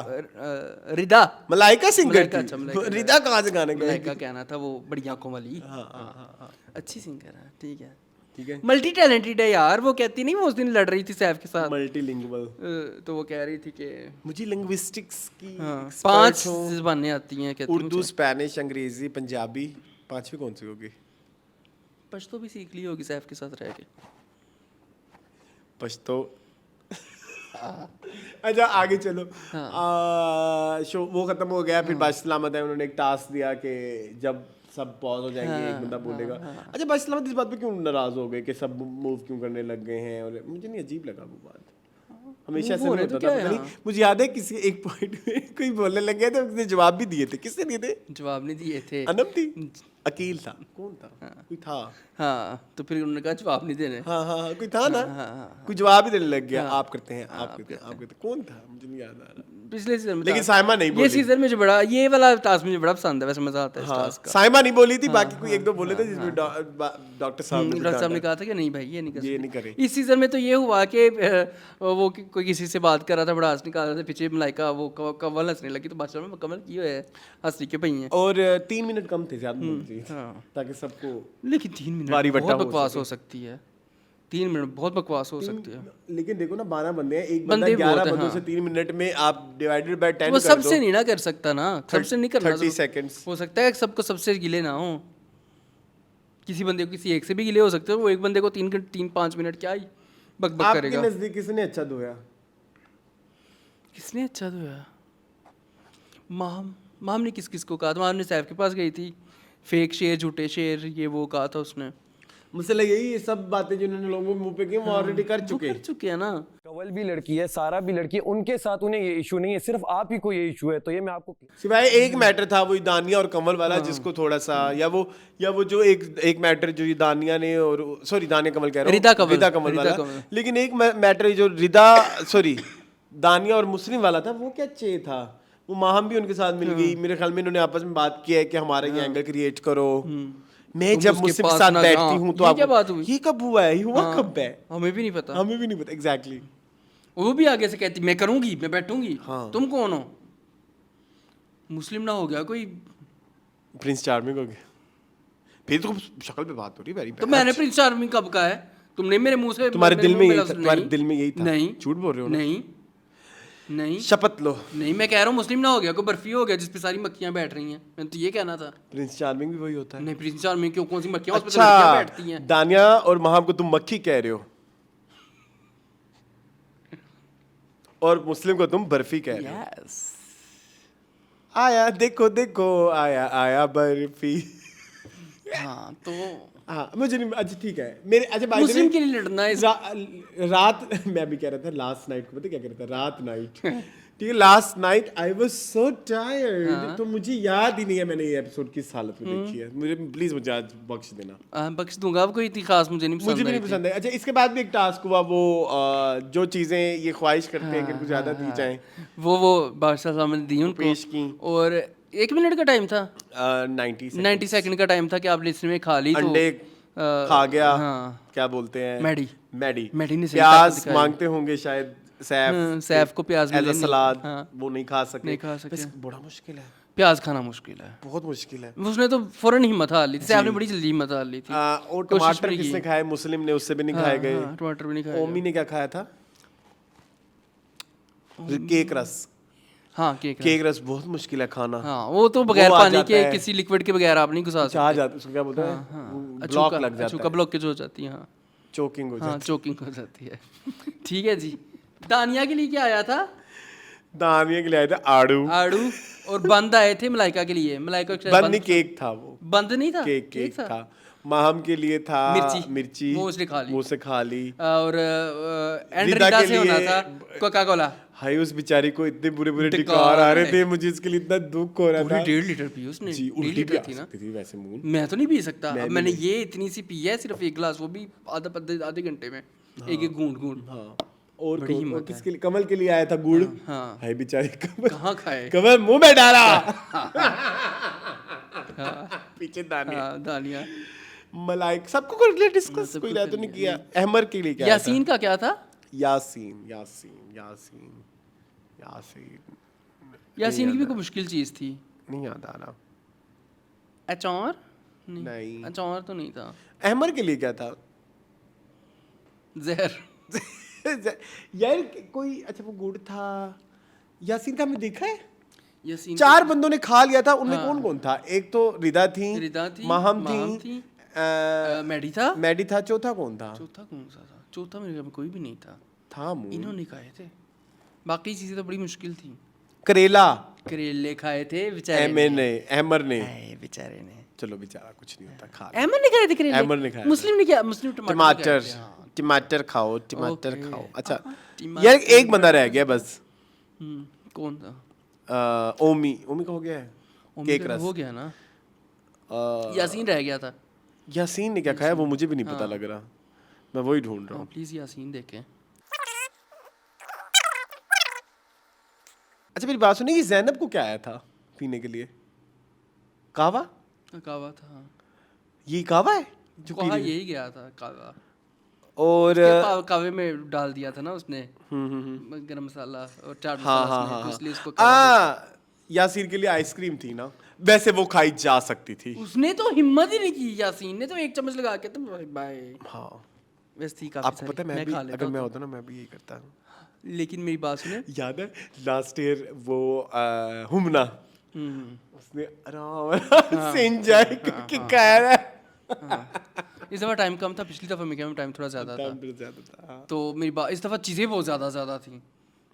रिदा मलाइका सिंगर मलाइका, थी। अच्छा, मलाइका। रिदा कहाँ से गाने गाएगी? मलाइका कहना था, वो बड़ी आंखों वाली। हाँ। अच्छी सिंगर है, ठीक है, ठीक है, मल्टी टैलेंटेड है यार। वो कहती नहीं, वो उस दिन लड़ रही थी सैफ के साथ, मल्टीलिंगुअल। तो वो कह रही थी कि मुझे लिंग्विस्टिक्स की हाँ, expert 5 हूँ। ज़बानें आती हैं, कहती उर्दू, स्पेनिश, अंग्रेजी, पंजाबी, 5वीं कौन सी होगी? पश्तो भी सीख ली होगी सैफ के साथ रह के। पश्तो। अच्छा आगे चलो। शो वो खत्म हो गया, फिर बादशाह सलामत है, उन्होंने एक टास्क दिया कि जब सब पॉज हो जाएंगे एक बंदा बोलेगा। अच्छा बादशाह सलामत इस बात पे क्यों नाराज हो गए कि सब मूव क्यों करने लग गए हैं? और मुझे नहीं, अजीब लगा वो बात, हमेशा ऐसा नहीं होता था, पता नहीं। मुझे याद है किसी एक पॉइंट में कोई बोलने लग गया था, उसने जवाब भी दिए थे। किसने दिए थे? जवाब नहीं दिए थे, अनम थी, अकील था, कौन था? कोई था। हाँ, तो फिर उन्होंने कहा जवाब नहीं देने। हाँ कोई था ना, कोई जवाब ही देने लग गया। आप करते हैं, आप करते हैं, कौन था मुझे नहीं याद आ रहा। पिछले सीजन में लेकिन साइमा नहीं बोली। ये सीजन मुझे बड़ा, ये वाला टास्क मुझे बड़ा पसंद है, वैसे मजा आता है इस हाँ, टास्क का। साइमा नहीं बोली थी, बाकी कोई एक दो बोले थे, जिसमें डॉक्टर साहब ने कहा था कि नहीं भाई ये नहीं कर ये नहीं करे। इस सीजन में तो ये हुआ कि वो कोई किसी से बात कर रहा था, बड़ा हंस निकाल रहा था, पीछे मलाइका वो कमल हंसने लगी, तो बादशाह में कमल की है हंसी के भई हैं। और 3 मिनट कम थे ज्यादा, ताकि सबको। लेकिन 3 मिनट वारी बहुत वट्टा हो बकवास हो सकती है, 3 मिनट बहुत बकवास हो सकती है। लेकिन देखो ना 12 बंदे हैं, एक बंदा बंदे 11 बहुत हैं, बंदों से 3 मिनट में आप डिवाइडेड बाय 10 वो कर सबसे दो, नहीं ना कर सकता ना, सबसे नहीं करना। 30 सेकंड्स। हो सकता है कि सबको सबसे गिले ना हो, किसी बंदे को किसी एक से भी गिले हो सकते हैं। वो एक बंदे को 3-5 मिनट क्या ही बकबक करेगा। आपके नजदीक किसने अच्छा धोया? किसने अच्छा धोया? माम ने किस किस को कहा था? माम ने सैफ के पास गई थी, फेक शेर, झूठे शेर, ये वो कहा था उसने। मुझसे लगे ये सब बातें जिन्होंने लोगों के मुंह पे की वो ऑलरेडी कर चुके हैं ना। कंवल भी लड़की है, सारा भी लड़की है, उनके साथ उन्हें ये इशू नहीं है, सिर्फ आप ही को ये इशू है। तो ये मैं आपको सिवाय एक मैटर था वो दानिया और कमल वाला, जिसको थोड़ा सा या वो जो एक मैटर जो ये दानिया ने और सॉरी दानिया कमल कह रहा हूँ, रिदा कमल वाला। लेकिन एक मैटर जो दानिया और मुस्लिम वाला था वो क्या चाहिए था, वो माहम भी उनके साथ मिल गई। मेरे ख्याल में इन्होंने आपस में बात किया है कि हमारा ये एंगल क्रिएट करो। मैं जब मुस्लिम के साथ बैठती हूँ तो क्या बात हुई, ये कब हुआ है, ये हुआ कब है, हमें भी नहीं पता एग्जैक्टली। वो भी आगे से कहती मैं करूंगी, मैं बैठूंगी। तुम कौन हो? मुस्लिम ना हो गया कोई, प्रिंस चार्मिंग हो गया। फिर तो शक्ल पे बात हो रही है। तो मैंने प्रिंस चार्मिंग कब कहा है? तुमने मेरे मुंह से, तुम्हारे दिल में यही था। नहीं, झूठ बोल रहे हो ना? नहीं, शपथ लो। नहीं, मैं कह रहा हूँ मुस्लिम ना हो गया, कोई बर्फी हो गया जिसपे सारी मक्खियां बैठ रही हैं। मैं तो ये कहना था। प्रिंस चार्मिंग भी वही होता है। नहीं, प्रिंस चार्मिंग क्यों, कौन सी मक्खियां उस पे तो लड़कियां बैठती हैं। दानिया और महाम को तुम मक्खी कह रहे हो और मुस्लिम को तुम बर्फी कह रहे हो। आया देखो आया बर्फी। हाँ तो हाँ मुझे नहीं, अच्छा ठीक है मेरे, अच्छा भाई मुस्लिम के लिए लड़ना है। रात मैं भी कह रहा था लास्ट नाइट को, पता क्या कह रहा था, रात नाइट ठीक है, last night I was so tired, तो मुझे याद ही नहीं है मैंने ये एपिसोड किस हालत में देखी है। मुझे प्लीज मुझे आज बख्श देना। बख्श दूंगा आपको, इतनी खास मुझे नहीं पसंद, मुझे भी नहीं पसंद है। अच्छा इसके बाद भी एक टास्क हुआ, वो जो चीजें ये ख्वाहिश करते हैं कि कुछ ज्यादा दी जाए, वो बादशाह साहब ने दी उनको, पेश की। और 1 मिनट का टाइम था, 90 सेकंड का टाइम था कि आपने इसमें खा ली तो अंडे खा गया। क्या बोलते हैं, मैडी ने प्याज मांगते होंगे शायद, सैफ को प्याज मिले नहीं, सलाद वो नहीं खा सके। बड़ा मुश्किल है, प्याज खाना मुश्किल है, बहुत मुश्किल है। उसने तो फौरन हिम्मत हार ली थी, सैफ ने बड़ी जल्दी हिम्मत हार ली थी। और टमाटर किसने खाए, मुस्लिम ने, उससे भी नहीं खाए गए। टमाटर भी नहीं खाए। ओमी ने क्या खाया था, केक रस। हाँ केक रस बहुत मुश्किल है खाना। हाँ वो तो बगैर पानी के, किसी लिक्विड के बगैर आप नहीं घुसा सकते। आ जाता, उसको क्या बोलते हैं, ब्लॉक लग जाता है, ब्लॉकेज हो जाती है। हाँ चोकिंग हो जाती है। हाँ चोकिंग हो जाती है। ठीक है जी। दानिया के लिए क्या आया था? दानिया के लिए आया था आड़ू, और बंद आए थे मलाइका के लिए। मलाइका बंद नहीं, केक था वो, बंद नहीं था, केक था। माहम के लिए था मिर्ची, वो उसने खा ली। और एंड्रिका से होना था कोका कोला। हाय उस बेचारी को इतने बुरे टिकार आ रहे थे, मुझे इसके लिए इतना दुख हो रहा था। 1.5 लीटर पी उसने। जी, उल्टी भी आ सकती थी वैसे मुंह। मैं तो नहीं पी सकता, मैंने ये इतनी सी पी है, सिर्फ 1 गिलास, वो भी आधे घंटे में, एक घूंट। हाँ और किसके लिए, कमल के लिए आया था गुड़। हाँ हाय बेचारी कमल कहाँ खाए, कमल मुंह में डाला। पीछे दानिया मलाइक सबको कर लिया डिस्कस, कोई तो नहीं किया। अहमर के लिए क्या, यासीन का क्या था? यासीन की भी कोई मुश्किल चीज थी, नहीं याद आ रहा। अचार नहीं, अचार तो नहीं था। अहमर के लिए क्या था? जहर। यार कोई, अच्छा वो गुड़ था। यासीन का हमने देखा है, यासीन 4 बंदों ने खा लिया था, उनमें कौन था? एक तो रिदा थी, माहम थी, मैडी था, चौथा कौन था? चौथा मेरे में कोई भी नहीं था। इन्होंने खाए थे, बाकी चीजें तो बड़ी मुश्किल थी। करेले खाए थे बेचारे अहमर ने, बेचारे ने। चलो बेचारा कुछ नहीं होता, खा अहमर ने खाए थे करेले, अहमर ने खाया। मुस्लिम ने क्या, मुस्लिम टमाटर खाओ। अच्छा यार एक बंदा रह गया बस, कौन था? ओमी का हो गया है, केक रस हो गया ना। यासीन रह गया था। यासीन ने क्या खाया वो मुझे भी नहीं पता लग रहा, मैं वही ढूंढ रहा हूँ। प्लीज यासीन देखें। अच्छा मेरी बात सुनिए, ज़ैनब को क्या आया था पीने के लिए? कावा था। ये कावा है जो पी यही गया था कावा, और कावे में डाल दिया था ना उसने गरम मसाला और चाट मसाला, तो इसलिए उसको यासीन के लिए आइसक्रीम थी ना, वैसे वो खाई जा सकती थी। उसने तो हिम्मत ही नहीं की, यासीन ने तो 1 चम्मच लगा के तो बाय। हाँ वैसे ही काफी आपको पता है, मैं भी अगर मैं होता ना मैं भी यही करता। लेकिन मेरी बात सुने, याद है लास्ट ईयर वो हुमना, उसने आराम से एंजॉय करके खाया। इस दफा टाइम कम था, पिछली दफा में टाइम थोड़ा ज्यादा था। तो मेरी बात, इस दफा चीजें बहुत ज्यादा थी।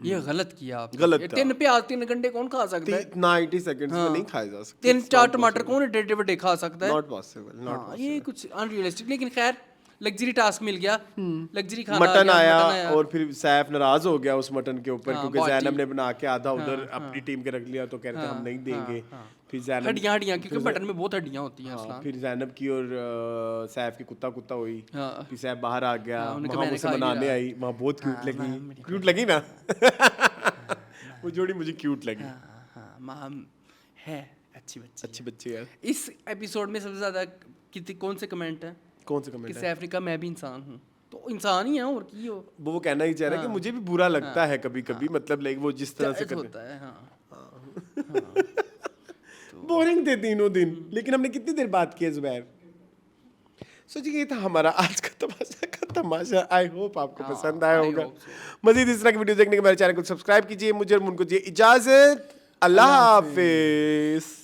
ये गलत किया आपने। गलत 3 प्याज 3 घंटे कौन खा सकता है? 90 सेकंड्स में नहीं खाए जा सकते। 3-4 टमाटर कौन डेढ़ खा सकता है? नॉट पॉसिबल, ये कुछ अनरियलिस्टिक। लेकिन खैर लग्जरी टास्क मिल गया, लग्जरी खाना आ मटन गया, आया मटन आया। और फिर सैफ नाराज हो गया उस मटन के ऊपर हाँ, क्योंकि बाटी। जैनब ने बना के आधा उधर अपनी टीम के रख लिया तो कह रहे थे हम नहीं देंगे। फिर जैनब हड्डियां क्योंकि मटन में बहुत हड्डियां होती हैं। हाँ, असलान। फिर जैनब की और सैफ की कुत्ता हुई। हाँ। फिर सैफ बाहर आ गया, हाँ, उन्होंने कहा, वहाँ मैंने मुझसे खा ही मनाने लिया। आई, वहाँ बहुत क्यूट लगी ना। वो जोड़ी मुझे क्यूट लगी। हाँ, माम है अच्छी बच्ची। अच्छी बच्ची है। इस एपिसोड में सबसे ज्यादा कौन से कमेंट है कौन से कि कमेंट है? सैफ ने कहा मैं भी इंसान हूँ, तो इंसान ही है और की हो। वो कहना ही चाह रहा है कि मुझे भी बुरा लगता है कभी-कभी, मतलब लाइक वो जिस तरह से जायज़ करते होता है। हाँ, बोरिंग थे तीनों दिन, लेकिन हमने कितनी देर बात की है जुबैर। सो जी ये था हमारा आज का तमाशा। आई होप आपको पसंद आया I होगा। hope so. मजीद इस तरह की वीडियो देखने के मेरे चैनल को सब्सक्राइब कीजिए। मुझे और मुनको दीजिए इजाजत। अल्लाह हाफिज।